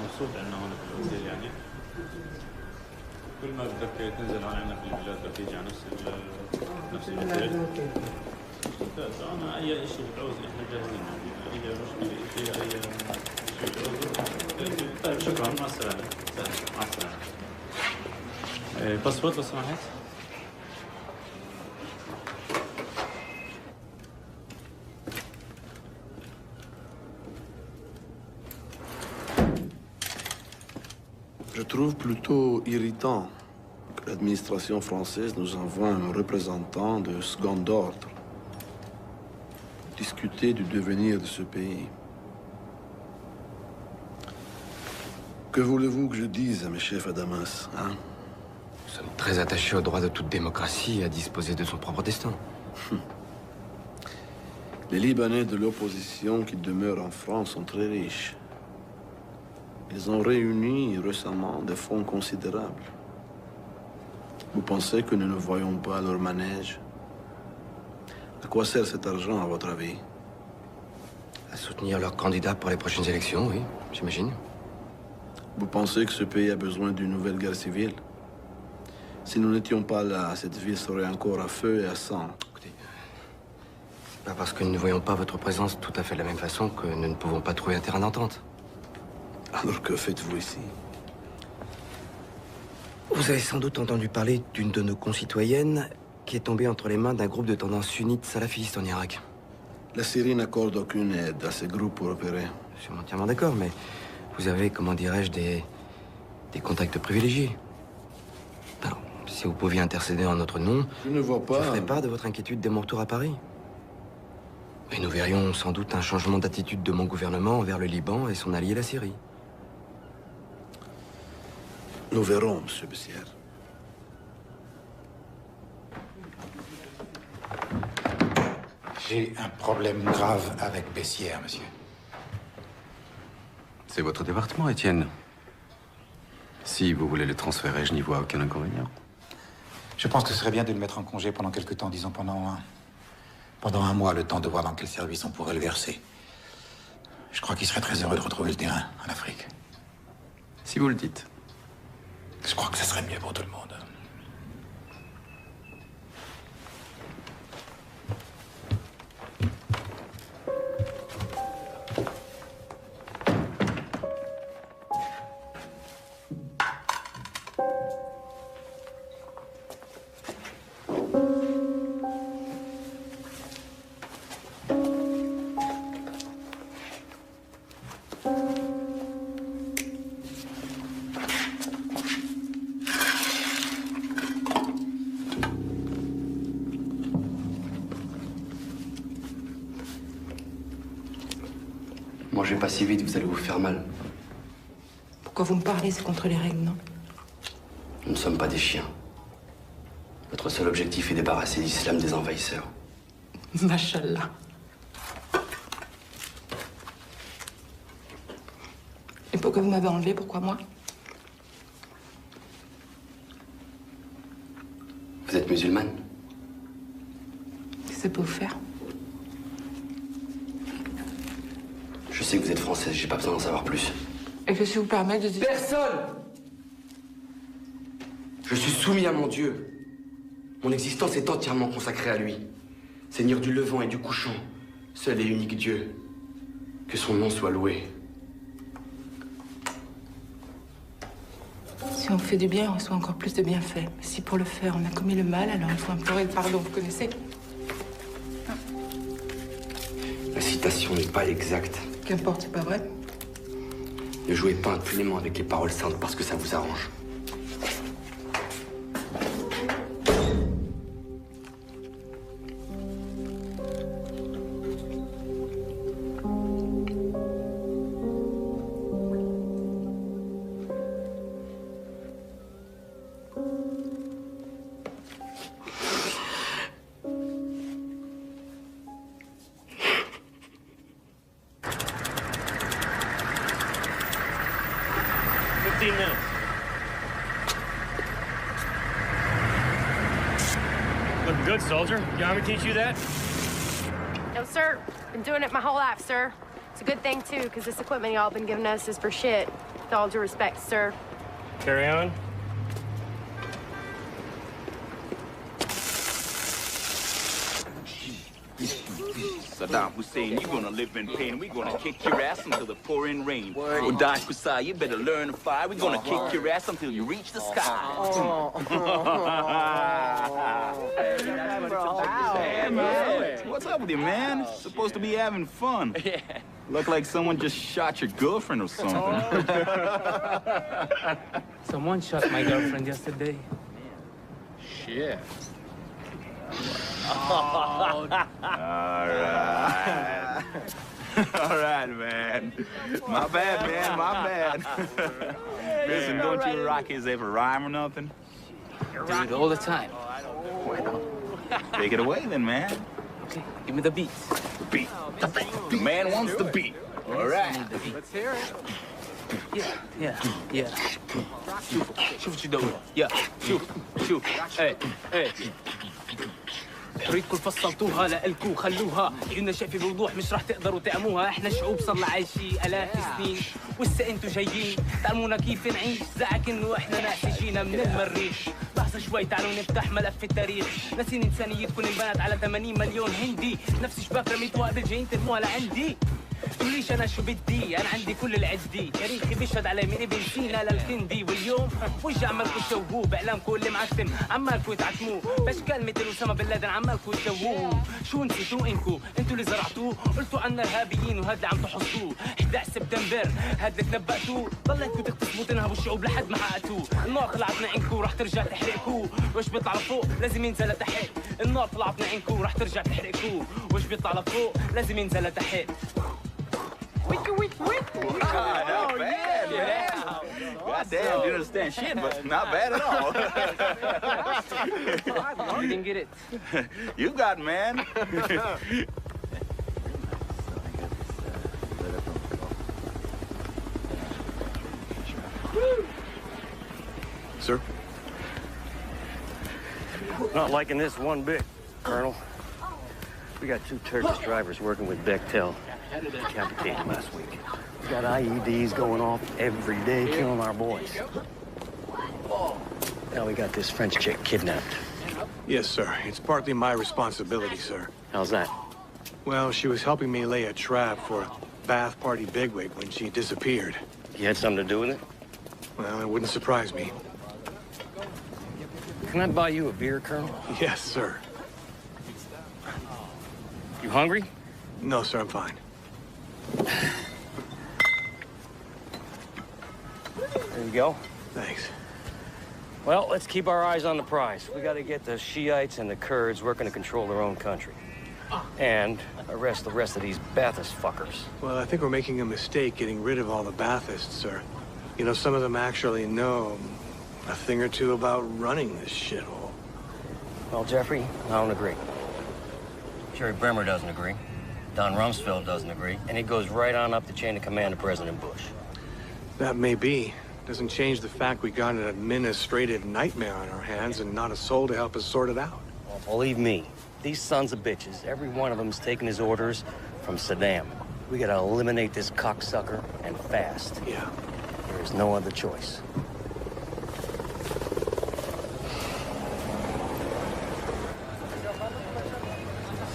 موصول عندنا هون في الاوتيل يعني كل ما بدك تنزل هون عندنا في البلاد بدك تيجي على نفس الاوتيل. ممتاز. انا اي شيء بتعوز احنا جاهزين يعني اي مشكله فيها اي شيء بتعوزه. طيب شكرا مع السلامه. مع السلامه. باسبورت لو سمحت. Je trouve plutôt irritant que l'administration française nous envoie un représentant de second ordre pour discuter du devenir de ce pays. Que voulez-vous que je dise à mes chefs à Damas, hein? Vous sommes très attachés au droit de toute démocratie à disposer de son propre destin. Les Libanais de l'opposition qui demeurent en France sont très riches. Ils ont réuni récemment des fonds considérables. Vous pensez que nous ne voyons pas leur manège? À quoi sert cet argent, à votre avis? À soutenir leurs candidats pour les prochaines élections, oui, j'imagine. Vous pensez que ce pays a besoin d'une nouvelle guerre civile? Si nous n'étions pas là, cette ville serait encore à feu et à sang. Écoutez, c'est pas parce que nous ne voyons pas votre présence tout à fait de la même façon que nous ne pouvons pas trouver un terrain d'entente. Alors que faites-vous ici? Vous avez sans doute entendu parler d'une de nos concitoyennes qui est tombée entre les mains d'un groupe de tendance sunnite salafiste en Irak. La Syrie n'accorde aucune aide à ces groupes pour opérer. Je suis entièrement d'accord, mais vous avez, comment dirais-je, des contacts privilégiés. Alors, si vous pouviez intercéder en notre nom, je ne vois pas. Je ferai part de votre inquiétude dès mon retour à Paris. Et nous verrions sans doute un changement d'attitude de mon gouvernement envers le Liban et son allié la Syrie. Nous verrons, Monsieur Bessières. J'ai un problème grave avec Bessières, monsieur. C'est votre département, Étienne. Si vous voulez le transférer, je n'y vois aucun inconvénient. Je pense que ce serait bien de le mettre en congé pendant quelque temps, disons pendant un mois, le temps de voir dans quel service on pourrait le verser. Je crois qu'il serait très heureux de retrouver le terrain en Afrique. Si vous le dites. Je crois que ça serait mieux pour tout le monde. Mangez pas si vite, vous allez vous faire mal. Pourquoi vous me parlez? C'est contre les règles, non? Nous ne sommes pas des chiens. Notre seul objectif est débarrasser l'islam des envahisseurs. Machallah. Et pourquoi vous m'avez enlevé? Pourquoi moi? Vous êtes musulmane? Qu'est-ce que ça peut vous faire? Je sais que vous êtes française, j'ai pas besoin d'en savoir plus. Et que si vous permettez de... Personne! Je suis soumis à mon Dieu. Mon existence est entièrement consacrée à lui. Seigneur du levant et du couchant, seul et unique Dieu. Que son nom soit loué. Si on fait du bien, on reçoit encore plus de bienfaits. Mais si pour le faire, on a commis le mal, alors il faut implorer le pardon, vous connaissez? La citation n'est pas exacte. Qu'importe, c'est pas vrai? Ne jouez pas impunément avec les paroles saintes parce que ça vous arrange. Looking good, soldier. You want me to teach you that? No, sir. Been doing it my whole life, sir. It's a good thing, too, because this equipment y'all been giving us is for shit. With all due respect, sir. Carry on. Saddam Hussein, you're gonna live in pain. We're gonna kick your ass until the pouring rain. Daesh Qusay, you better learn to fly. We're gonna kick your ass until you reach the sky. Hey, man. What's up with you, man? Supposed to be having fun. Yeah. Look like someone just shot your girlfriend or something. Someone shot my girlfriend yesterday. Shit. All right. All right, man. My bad, man. My bad. Listen, don't you Rockies ever rhyme or nothing? Dude, all the time. Well, take it away then, man. Okay, give me the beat. The beat. The man wants the beat. All right. Let's hear it. Yeah. شوف شو دوله. شوف. ايه. ريتكم فصلتوها لإلكوا خلوها عيوننا شايفة بوضوح مش رح تقدروا تعموها احنا شعوب صرنا عايشين آلاف سنين ولسه انتوا جايين تعلمونا كيف نعيش زعك انه احنا ناس جينا من المريخ لحظة شوي تعالوا نفتح ملف التاريخ ناسين انسانيتكم انبنت على 80 مليون هندي نفس شباك رميتوها قبل جايين ترموها لعندي تقوليش انا شو بدي انا عندي كل العدي تاريخي بيشهد علي من ابن سينا للكندي واليوم وجه عمالكوا تشوهوه باعلامكم اللي معتم عمالكوا تعتموه باشكال مثل اسامه بن لادن عمالكوا تشوهوه شو نسيتوا انتوا اللي زرعتوه قلتوا عنا ارهابيين وهذا اللي عم تحصوه 11 سبتمبر هذا اللي تنبأتوه ضليتكوا تغتصبوا تنهبوا الشعوب لحد ما حققتوه النار طلعت من عينكم ورح ترجع تحرقكوه وش بيطلع لفوق لازم ينزل لتحت النار طلعت من عينكم ورح ترجع تحرقكوه وش bit على فوق لازم ينزل لتحت. Not bad, man. Goddamn, you understand shit, but not bad at all. You didn't get it. You got, man. Sir? Not liking this one bit, Colonel. We got 2 Turkish drivers working with Bechtel. Decapitated last week. We got IEDs going off every day, killing our boys. Now we got this French chick kidnapped. Yes, sir. It's partly my responsibility, sir. How's that? Well, she was helping me lay a trap for a Bath Party bigwig when she disappeared. You had something to do with it? Well, it wouldn't surprise me. Can I buy you a beer, Colonel? Yes, sir. You hungry? No, sir, I'm fine. There you go. Thanks. Well, let's keep our eyes on the prize. We got to get the Shiites and the Kurds working to control their own country. And arrest the rest of these Baathist fuckers. Well, I think we're making a mistake getting rid of all the Baathists, sir. You know, some of them actually know a thing or two about running this shithole. Well, Jeffrey, I don't agree. Jerry Bremer doesn't agree. Don Rumsfeld doesn't agree. And it goes right on up the chain of command to President Bush. That may be. Doesn't change the fact we got an administrative nightmare on our hands and not a soul to help us sort it out. Well, believe me, these sons of bitches, every one of them's taking his orders from Saddam. We gotta eliminate this cocksucker and fast. Yeah. There is no other choice.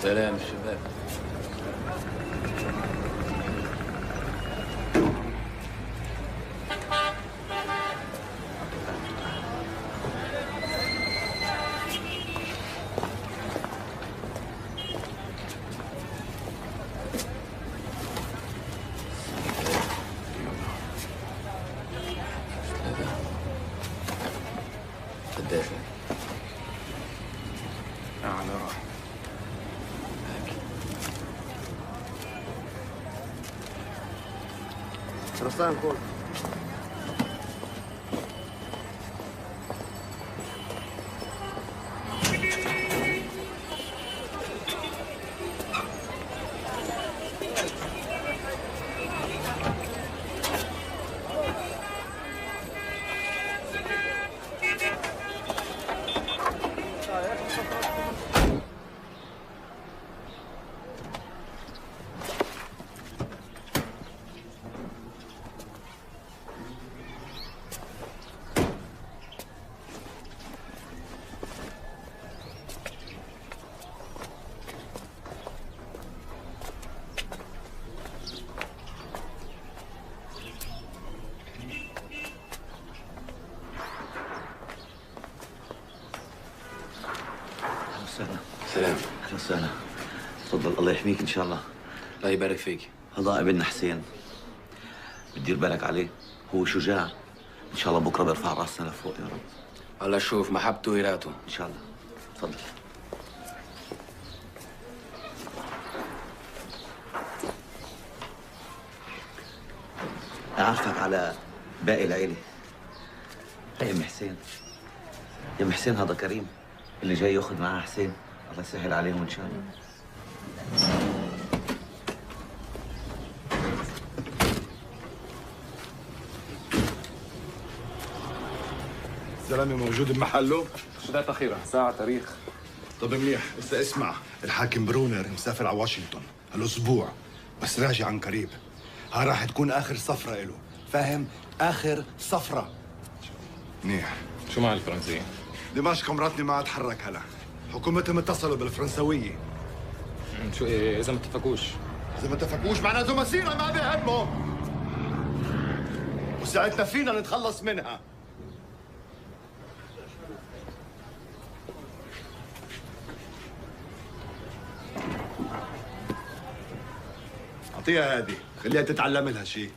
سلام شباب. Ruslan, cool. سلام. اهلا وسهلا. تفضل الله يحميك ان شاء الله. الله يبارك فيك. هذا ابننا حسين. بتدير بالك عليه، هو شجاع. ان شاء الله بكره بيرفع راسنا لفوق يا رب. الله شوف محبته ويراته. ان شاء الله. تفضل. أعرفك على باقي العيلة. هي أم حسين. يا ام حسين هذا كريم اللي جاي ياخذ معاه حسين، الله يسهل عليهم ان شاء الله. الزلمه موجود بمحله؟ شدات اخيره ساعه تاريخ. طب منيح، بس اسمع، الحاكم برونر مسافر على واشنطن هالاسبوع، بس راجع عن قريب. ها راح تكون اخر صفرة له، فاهم؟ اخر صفرة. منيح. شو مع الفرنسيين؟ دمشق مراتني ما اتحرك هلا، حكومتهم اتصلوا بالفرنسويه. شو اذا ما اتفقوش؟ اذا ما اتفقوش معناته مسيره ما بيهمهم، وساعتنا فينا نتخلص منها. اعطيها هذه، خليها تتعلم لها شيء.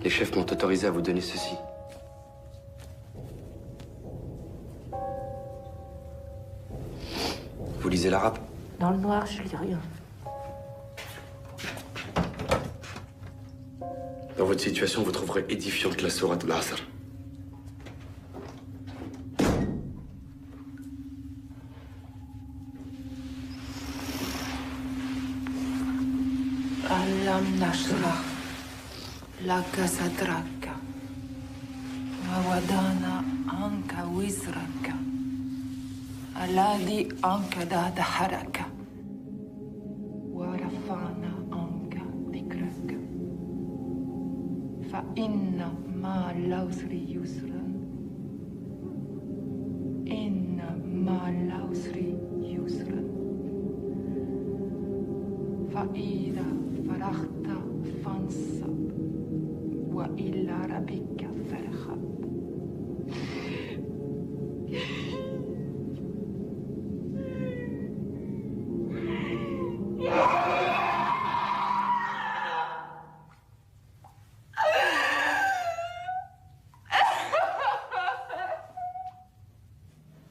Les chefs m'ont autorisé à vous donner ceci. Vous lisez l'arabe? Dans le noir, je lis rien. Dans votre situation, vous trouverez édifiante la sourate al-Asr. Alam nashrah laka sadraka wa wadana anka wizraka alladhi ankada daharaka wa rafa'na anka dhikraka fa inna ma al-usri yusran inna ma al-usri yusran fa idha فرغت فانصب وإلى ربك فارغب.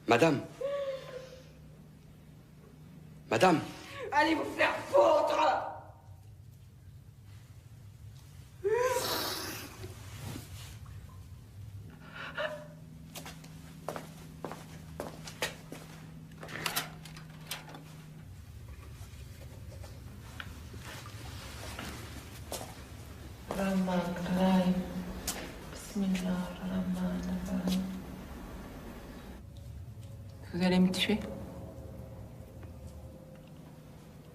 Madame. Madame. Allez vous faire foutre! Vous allez me tuer?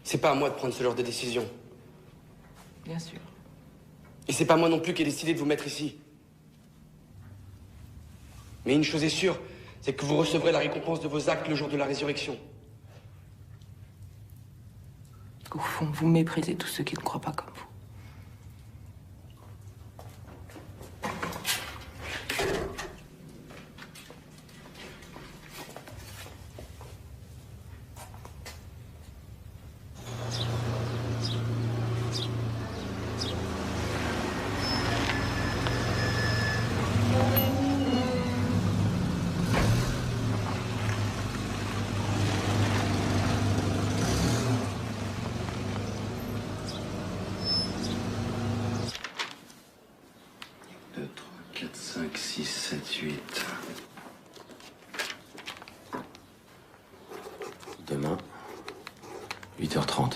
C'est pas à moi de prendre ce genre de décision. Bien sûr. Et c'est pas moi non plus qui ai décidé de vous mettre ici. Mais une chose est sûre, c'est que vous recevrez la récompense de vos actes le jour de la résurrection. Au fond, vous méprisez tous ceux qui ne croient pas comme vous. Demain, 8h30.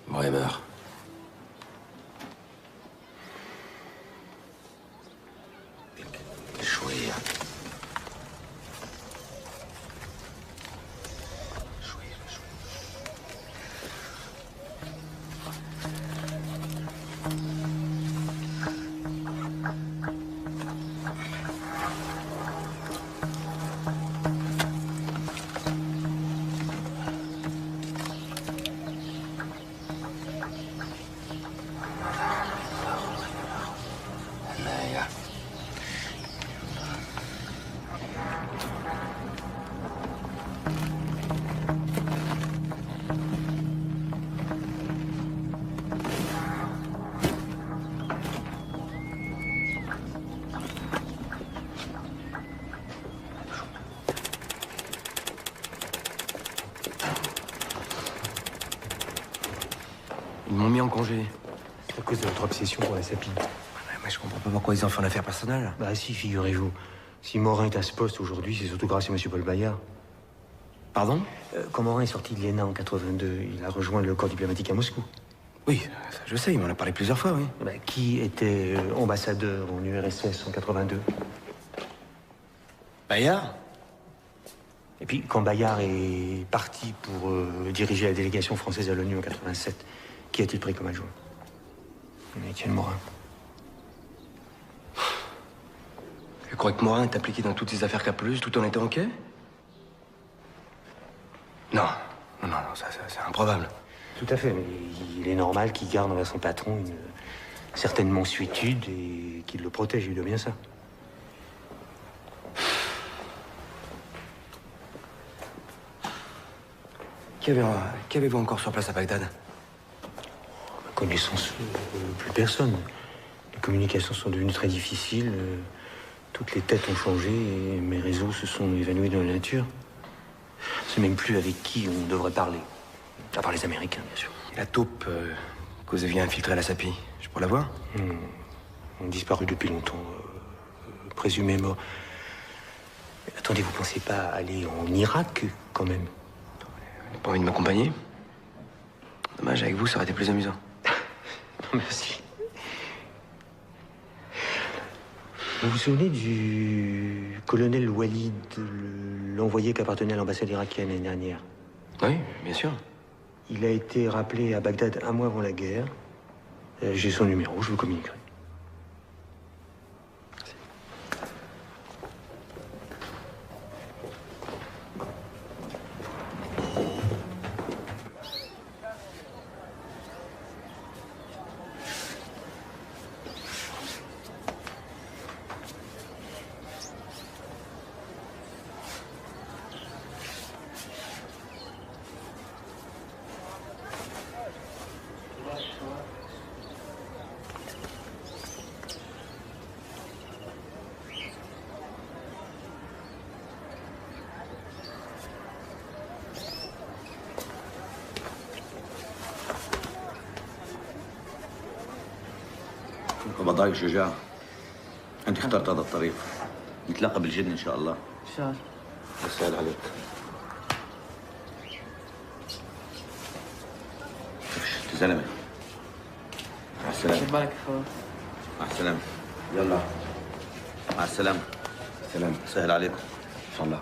Bremer. شوية. m'ont mis en congé. C'est à cause de votre obsession pour la sapine. Mais je comprends pas pourquoi ils en font une affaire personnelle. Bah si, figurez-vous. Si Morin est à ce poste aujourd'hui, c'est surtout grâce à M. Paul Bayard. Pardon? Quand Morin est sorti de l'ENA en 82, il a rejoint le corps diplomatique à Moscou. Oui, ça, je sais, il m'en a parlé plusieurs fois, oui. Bah, qui était ambassadeur en URSS en 82? Bayard? Et puis, quand Bayard est parti pour diriger la délégation française à l'ONU en 87, qui a-t-il pris comme adjoint? Étienne Morin. Je crois que Morin est impliqué dans toutes ces affaires capeleuses tout en étant OK? Non, ça, c'est improbable. Tout à fait, mais il est normal qu'il garde envers son patron une certaine mansuétude et qu'il le protège, il doit bien ça. Qu'avez-vous encore sur place à Bagdad? À ma connaissance, plus personne. Les communications sont devenues très difficiles. Toutes les têtes ont changé et mes réseaux se sont évanouis dans la nature. Je ne sais même plus avec qui on devrait parler. À part les Américains, bien sûr. La taupe que vous aviez infiltrée à la SAPI, je pourrais la voir? Disparu depuis longtemps. Présumé mort. Attendez, vous pensez pas aller en Irak, quand même? Vous n'avez pas envie de m'accompagner? Dommage, avec vous, ça aurait été plus amusant. Non, merci. Vous vous souvenez du colonel Walid, l'envoyé qui appartenait à l'ambassade irakienne l'année dernière? Oui, bien sûr. Il a été rappelé à Bagdad un mois avant la guerre. J'ai son numéro, je vous communiquerai. بضايق شجاع انت اخترت هذا الطريق نتلاقى بالجنة ان شاء الله ان شاء الله يسهل عليك انت زلمه مع السلامه خد بالك اخوي مع السلامه يلا مع السلامه سلام سهل عليكم ان شاء الله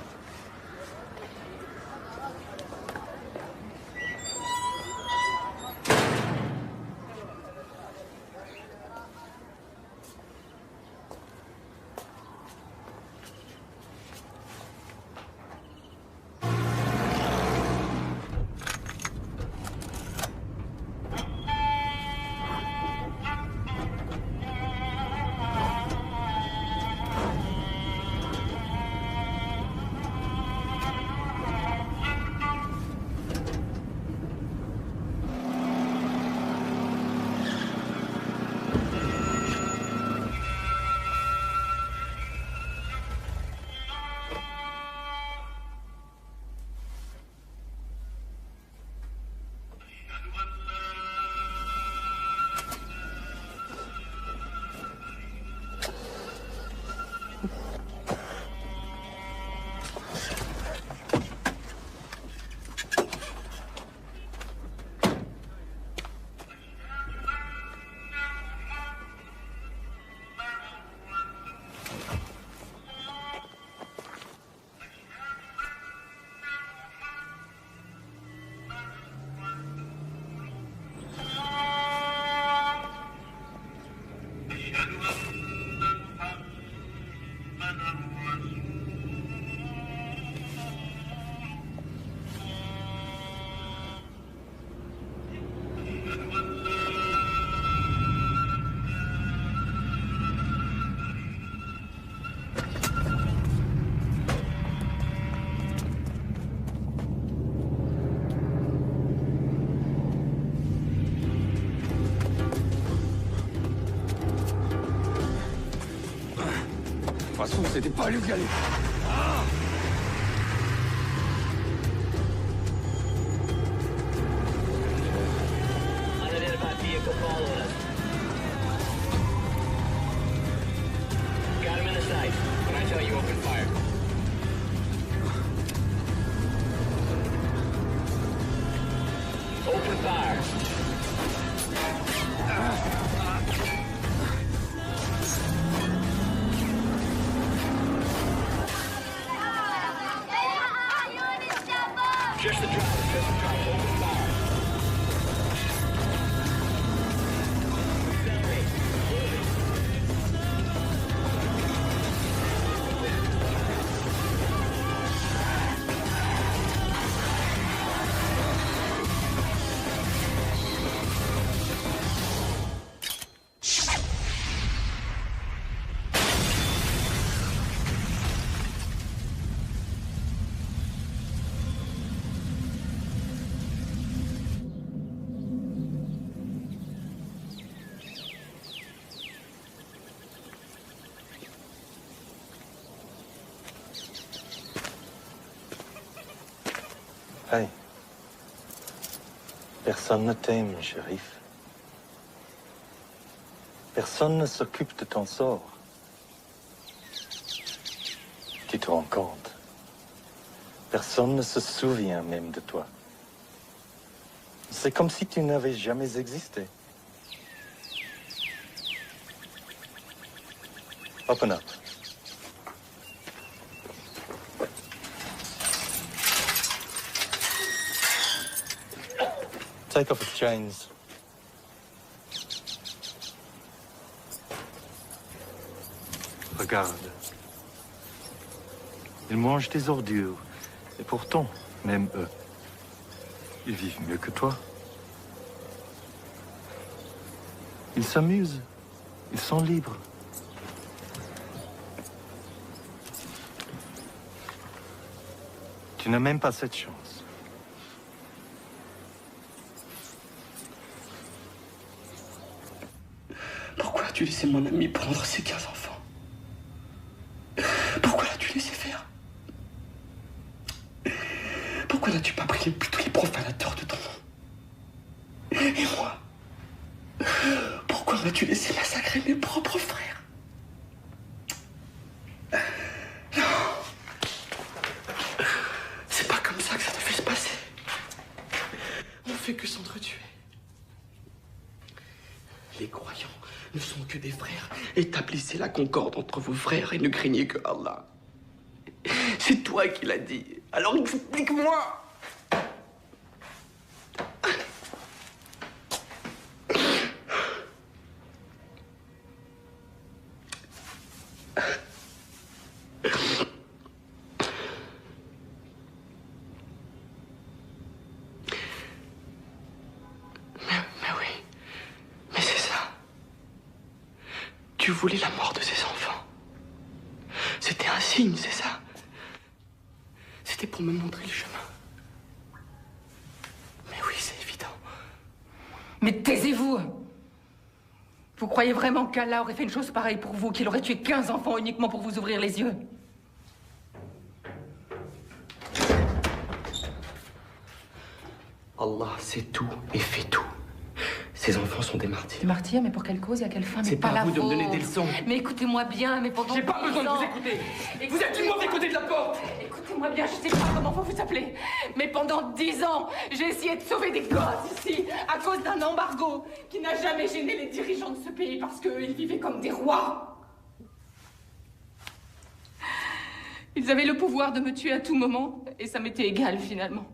De toute façon, c'était pas lui qui allait. following us. Got him in the sight. When I tell you, open fire. Open fire. Just the driver, open fire. Hey. Personne ne t'aime, shérif. Personne ne s'occupe de ton sort. Tu te rends compte? Personne ne se souvient même de toi. C'est comme si tu n'avais jamais existé. Open up. Take off his chains. Regarde. Ils mangent des ordures. Et pourtant, même eux, ils vivent mieux que toi. Ils s'amusent. Ils sont libres. Tu n'as même pas cette chance. Pourquoi as-tu laissé mon ami prendre ses 15 enfants? Pourquoi l'as-tu laissé faire? Pourquoi n'as-tu pas prié plutôt les profanateurs de ton nom? Et moi? Pourquoi m'as-tu laissé massacrer mes propres frères? Non! C'est pas comme ça que ça devait se passer. On fait que s'entretuer. Les croyants ne sont que des frères. Établissez la concorde entre vos frères et ne craignez que Allah. C'est toi qui l'as dit. Alors explique-moi. Tu voulais la mort de ses enfants. C'était un signe, c'est ça? C'était pour me montrer le chemin. Mais oui, c'est évident. Mais taisez-vous! Vous croyez vraiment qu'Allah aurait fait une chose pareille pour vous, qu'il aurait tué 15 enfants uniquement pour vous ouvrir les yeux? Allah sait tout et fait tout. Ces enfants sont des martyrs. Des martyrs, mais pour quelle cause et à quelle fin? C'est pas à vous de me donner des leçons. Mais écoutez-moi bien, mais pendant... J'ai pas besoin de vous écouter. Vous êtes du mauvais côté de la porte. Écoutez-moi bien, je sais pas comment vous vous appelez, mais pendant 10 ans, j'ai essayé de sauver des gosses ici, à cause d'un embargo qui n'a jamais gêné les dirigeants de ce pays parce qu'ils vivaient comme des rois. Ils avaient le pouvoir de me tuer à tout moment, et ça m'était égal finalement.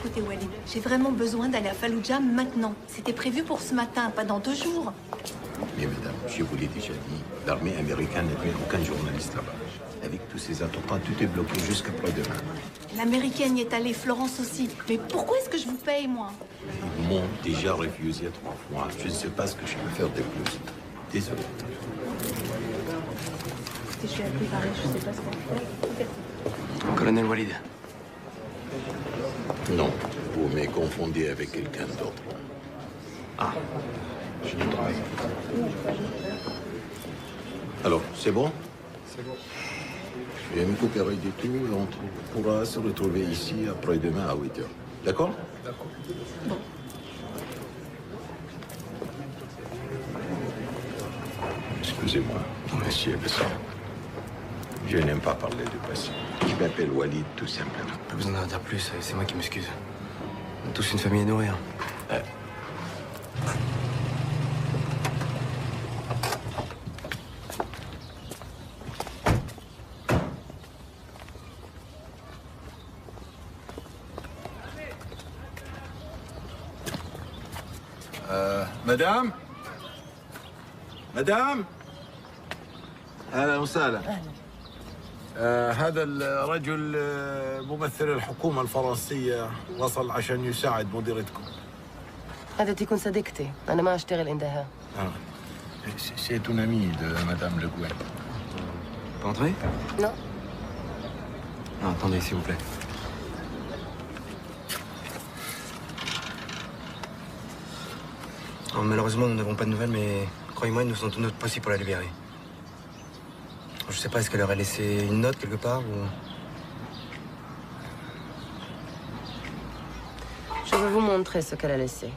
Écoutez Walid, j'ai vraiment besoin d'aller à Fallujah maintenant. C'était prévu pour ce matin, pas dans 2 jours. Mais madame, je vous l'ai déjà dit, l'armée américaine n'a plus aucun journaliste là-bas. Avec tous ces attentats, tout est bloqué jusqu'après-demain. L'américaine y est allée, Florence aussi. Mais pourquoi est-ce que je vous paye, moi? Ils m'ont déjà refusé 3 fois. Je ne sais pas ce que je peux faire de plus. Désolé. Je suis appelée pareil, je sais pas ce qu'on fait. Colonel Walid. Non, vous me confondez avec quelqu'un d'autre. Ah, je me trompe. Alors, c'est bon? C'est bon. Je vais me coopérer du tout et on pourra se retrouver ici après-demain à 8h. D'accord? D'accord. Bon. Excusez-moi, monsieur Besson. Je n'aime pas parler du passé. Je m'appelle Walid, tout simplement. Pas besoin d'en dire plus, c'est moi qui m'excuse. On a tous une famille à nourrir. مدام مدام اهلا وسهلا هذا الرجل ممثل الحكومة الفرنسية وصل عشان يساعد مديرتكم. هذا تكون صديقتي، أنا ما أشتغل عندها. C'est une amie de Madame Le Gouin. Pas entrer? Non. Non, attendez, s'il vous plaît. Alors, malheureusement, nous n'avons pas de nouvelles, mais croyez-moi, ils nous font tout notre possible pour la libérer. Je sais pas, est-ce qu'elle aurait laissé une note quelque part ou... Je vais vous montrer ce qu'elle a laissé.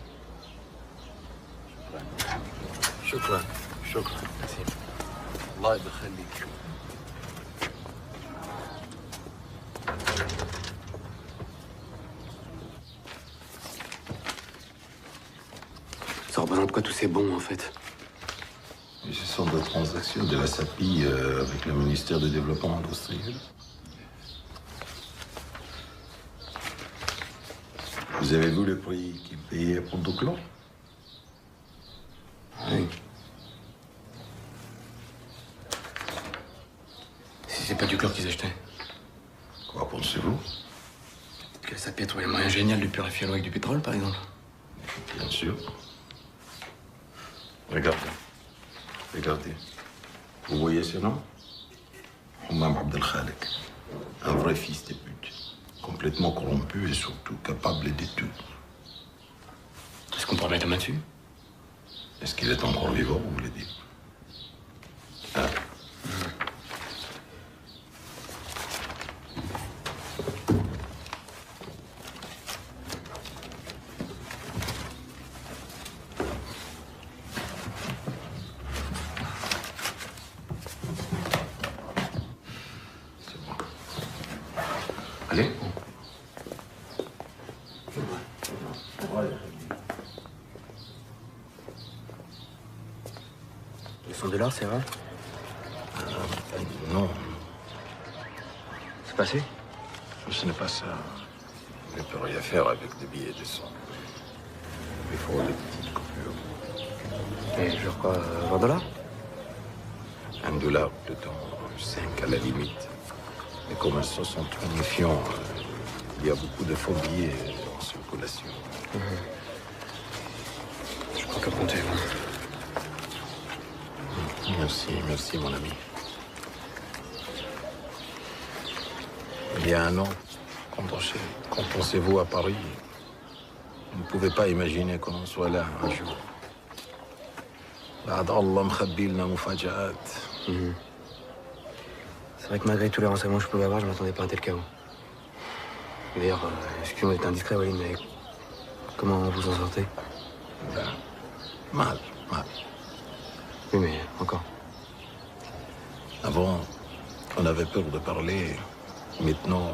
شكرا شكرا. الله يخليك. Ça représente quoi tous ces bons, en fait? Ce sont des transactions de la SAPI avec le ministère du Développement industriel. Vous avez vu le prix qu'ils payaient pour Duclos? Oui. Si c'est pas du chlore qu'ils achetaient. Quoi pensez-vous? Que la SAPI a trouvé le moyen génial de purifier l'eau avec du pétrole, par exemple. Bien sûr. Regardez. Regardez. Vous voyez ce nom? Hammam Abdel Khalek. Un vrai fils de pute. Complètement corrompu et surtout capable de tout. Est-ce qu'on peut remettre la main dessus? Est-ce qu'il est encore vivant, vous voulez dire? Ah. Allez. $100, c'est vrai? Non. C'est passé? Ce n'est pas ça. On ne peut rien faire avec des billets de 100. Il faut des petites coupures. Et genre quoi, $20? $1, plutôt 5 à la limite. Mais comme elles sont trop méfiants, il y a beaucoup de faux billets en circulation. Je crois qu'à compter. Merci, merci mon ami. Il y a un an, quand on s'est vu à Paris, on ne pouvait pas imaginer qu'on soit là un jour. بعد الله مخبي لنا مفاجآت. C'est vrai que malgré tous les renseignements que je pouvais avoir, je m'attendais pas à un tel chaos. D'ailleurs, excusez-moi d'être indiscret, Walid, mais comment vous en sortez? Mal. Oui, mais encore. Avant, on avait peur de parler. Maintenant,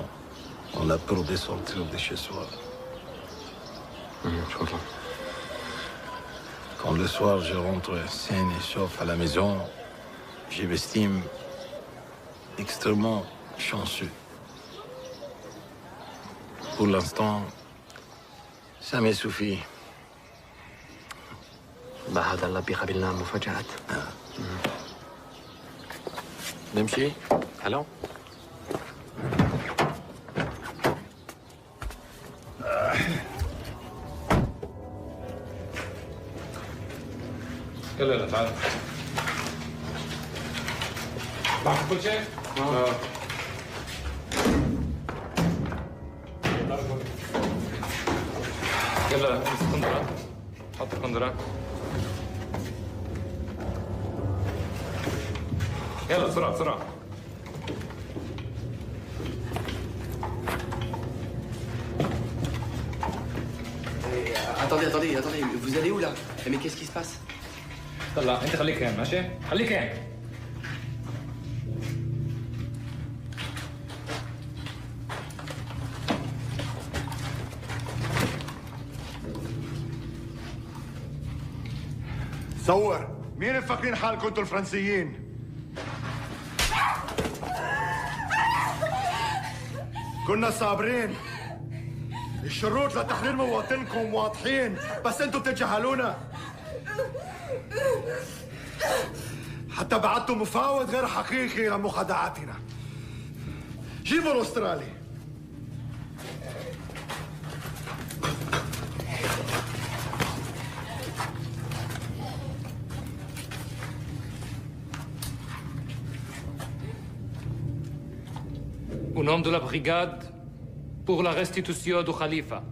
on a peur de sortir de chez soi. Je comprends. Quand le soir, je rentre sain et sauf à la maison, je m'estime extrêmement chanceux. Pour l'instant, ça me suffit. بعد الله بيقابلنا مفاجآت. نمشي؟ Allons. يلا تعال. معك كل شيء؟ يلا امسك القندرة. حط القندرة. يلا بسرعة بسرعة. Attendez, vous allez où là? Mais qu'est-ce qui se passe? طلع انت خليك هين ماشي؟ خليك هين. صور مين مفكرين حالكم انتوا الفرنسيين؟ كنا صابرين. الشروط لتحرير مواطنكم واضحين، بس انتوا بتتجاهلونا. حتى بعتوا مفاوض غير حقيقي لمخادعاتنا. جيبوا الاسترالي. Au nom de la brigade, pour la restitution du Khalifa.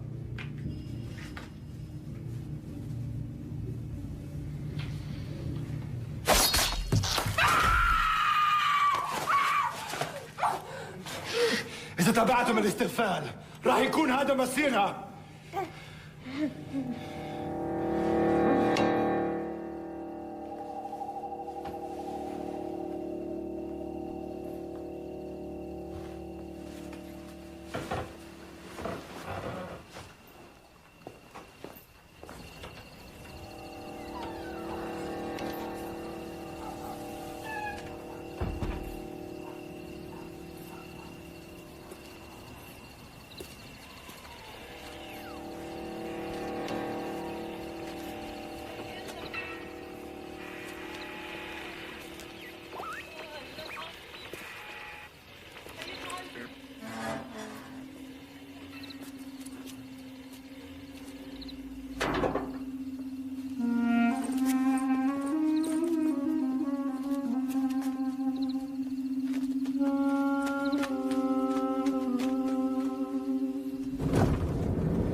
إذا تبعتم الاستغفال راح يكون هذا مصيرها.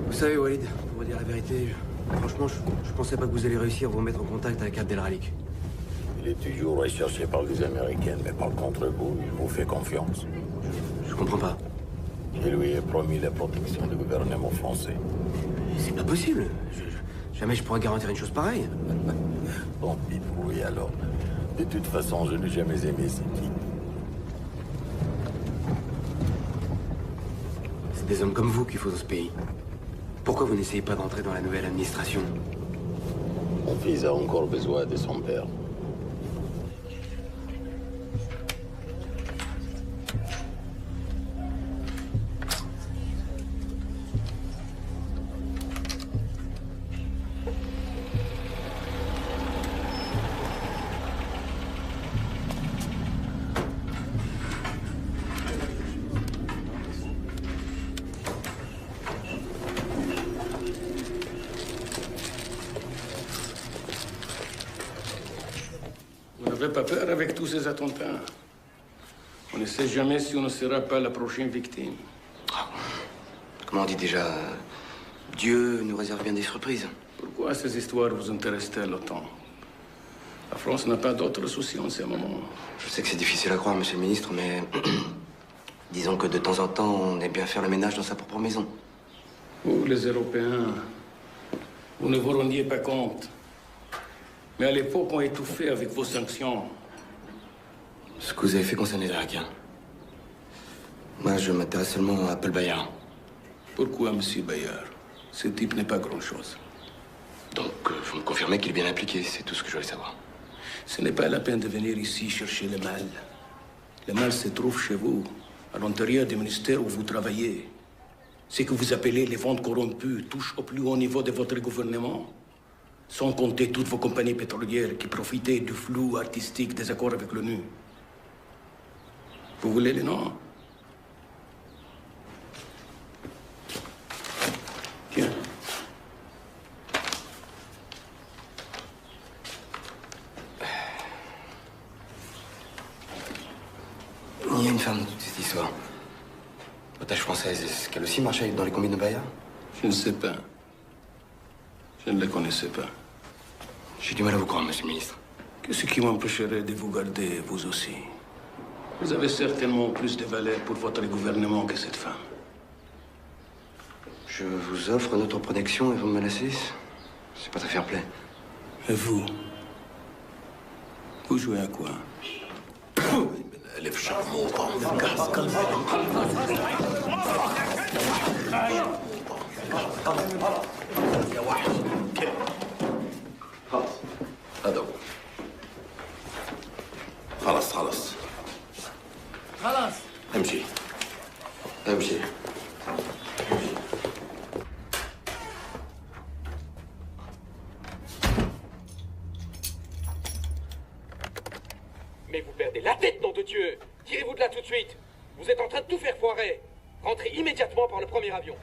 Vous savez, Walid, pour vous dire la vérité, franchement, je pensais pas que vous allez réussir à vous mettre en contact avec Abdelralik. Il est toujours recherché par les Américains, mais par contre vous, il vous fait confiance. Je comprends pas. Il lui a promis la protection du gouvernement français. C'est pas possible. Jamais je pourrais garantir une chose pareille. Bon, oui alors. De toute façon, je n'ai jamais aimé ce type. C'est des hommes comme vous qu'il faut dans ce pays. Pourquoi vous n'essayez pas d'entrer dans la nouvelle administration? Mon fils a encore besoin de son père. Vous n'avez pas peur avec tous ces attentats? On ne sait jamais si on ne sera pas la prochaine victime. Comment on dit déjà? Dieu nous réserve bien des surprises. Pourquoi ces histoires vous intéressent-elles autant? La France n'a pas d'autres soucis en ce moment. Je sais que c'est difficile à croire, monsieur le ministre, mais disons que de temps en temps, on aime bien faire le ménage dans sa propre maison. Vous, les Européens, vous ne vous rendiez pas compte. Mais à l'époque, on étouffait avec vos sanctions. Ce que vous avez fait concerne les Irakiens. Moi, je m'intéresse seulement à Apple Bayard. Pourquoi, monsieur Bayard? Ce type n'est pas grand-chose. Donc, vous me confirmez qu'il est bien impliqué, c'est tout ce que je voulais savoir. Ce n'est pas la peine de venir ici chercher le mal. Le mal se trouve chez vous, à l'intérieur du ministère où vous travaillez. Ce que vous appelez les ventes corrompues touche au plus haut niveau de votre gouvernement. Sans compter toutes vos compagnies pétrolières qui profitaient du flou artistique des accords avec l'ONU. Vous voulez les noms? Tiens. Il y a une femme dans toute cette histoire. Otage française, est-ce qu'elle aussi marchait dans les combines de Bayard? Je ne sais pas. Je ne la connaissais pas. J'ai du mal à vous croire, monsieur le ministre. Qu'est-ce qui m'empêcherait de vous garder, vous aussi? Vous avez certainement plus de valeur pour votre gouvernement que cette femme. Je vous offre notre protection et vous me menacez? C'est pas très fair-play. Et vous? Vous jouez à quoi? ألف شرموطة يا وحش خلاص هذا هو خلاص امشي Mais vous perdez la tête, nom de Dieu! Tirez-vous de là tout de suite! Vous êtes en train de tout faire foirer! Rentrez immédiatement par le premier avion!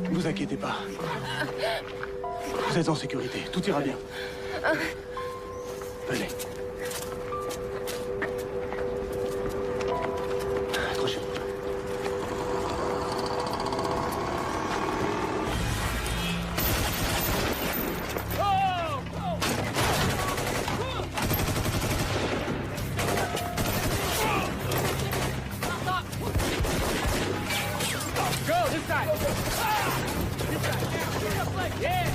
Ne vous inquiétez pas. Vous êtes en sécurité. Tout ira bien. Venez. Accrochez-vous. Go, this side! Yeah!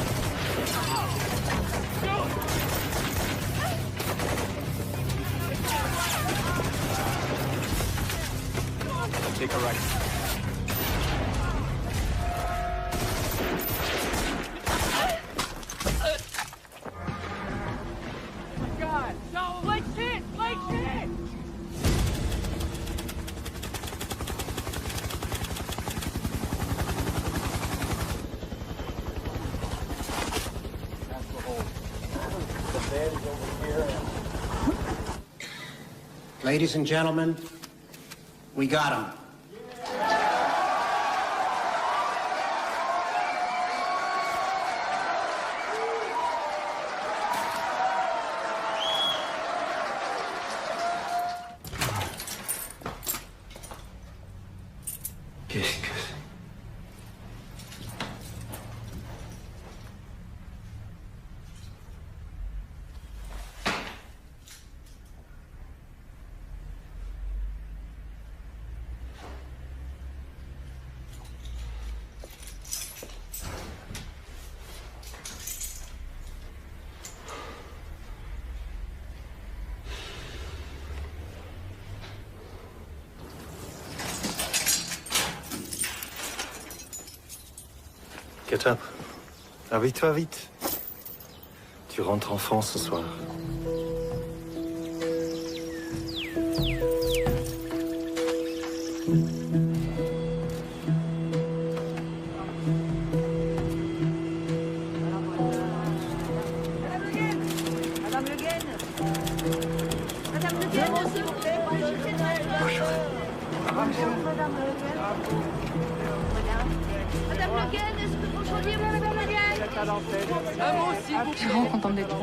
Take a right. God! No! Blake shit! Blake shit! Ladies and gentlemen, we got him. Qu'est-ce que c'est? Ketchup, habille-toi vite. Tu rentres en France ce soir. Madame Le Guen! Madame Le Guen, s'il vous plaît! Bonjour. Madame Le Guen. Madame Le Guen, est-ce que vous choisissez Madame Le Guen? Un mot, s'il vous plaît. Je suis vraiment contente d'être là.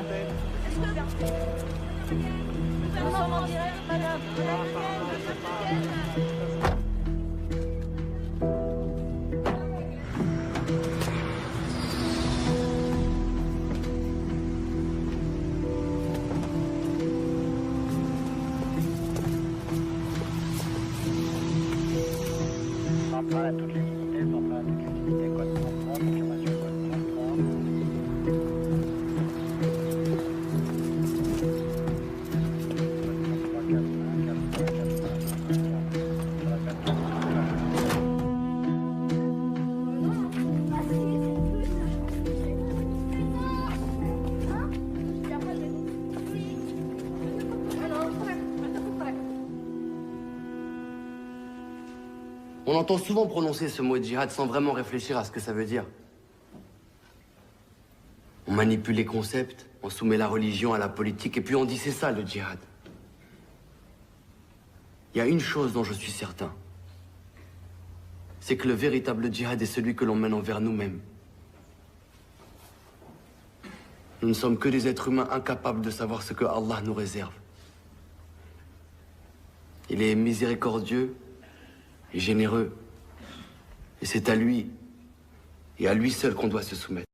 Nous sommes en direct, madame. Madame Le Guen. On entend souvent prononcer ce mot djihad sans vraiment réfléchir à ce que ça veut dire. On manipule les concepts, on soumet la religion à la politique, et puis on dit c'est ça le djihad. Il y a une chose dont je suis certain. C'est que le véritable djihad est celui que l'on mène envers nous-mêmes. Nous ne sommes que des êtres humains incapables de savoir ce que Allah nous réserve. Il est miséricordieux et généreux. Et c'est à lui, et à lui seul qu'on doit se soumettre.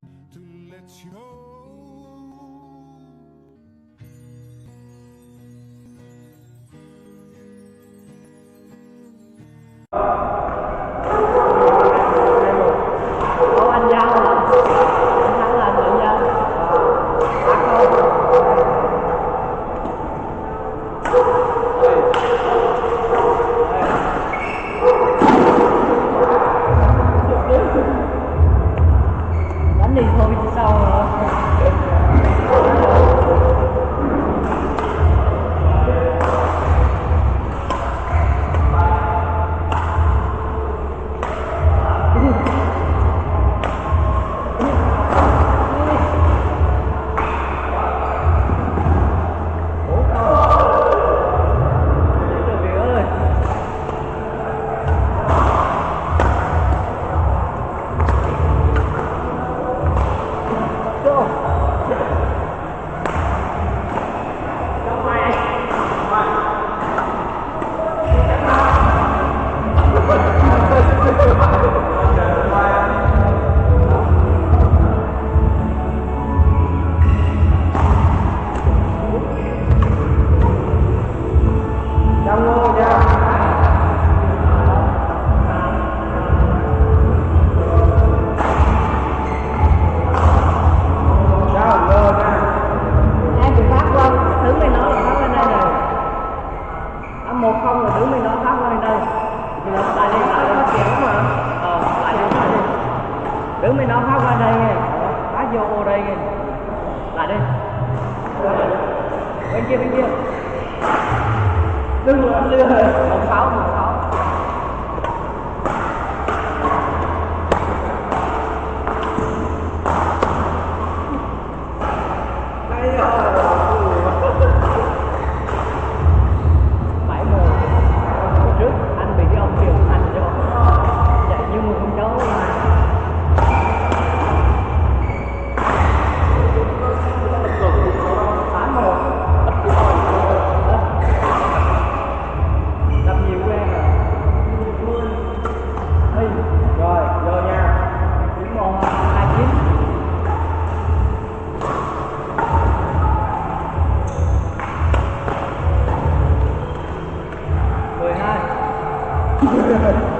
Good.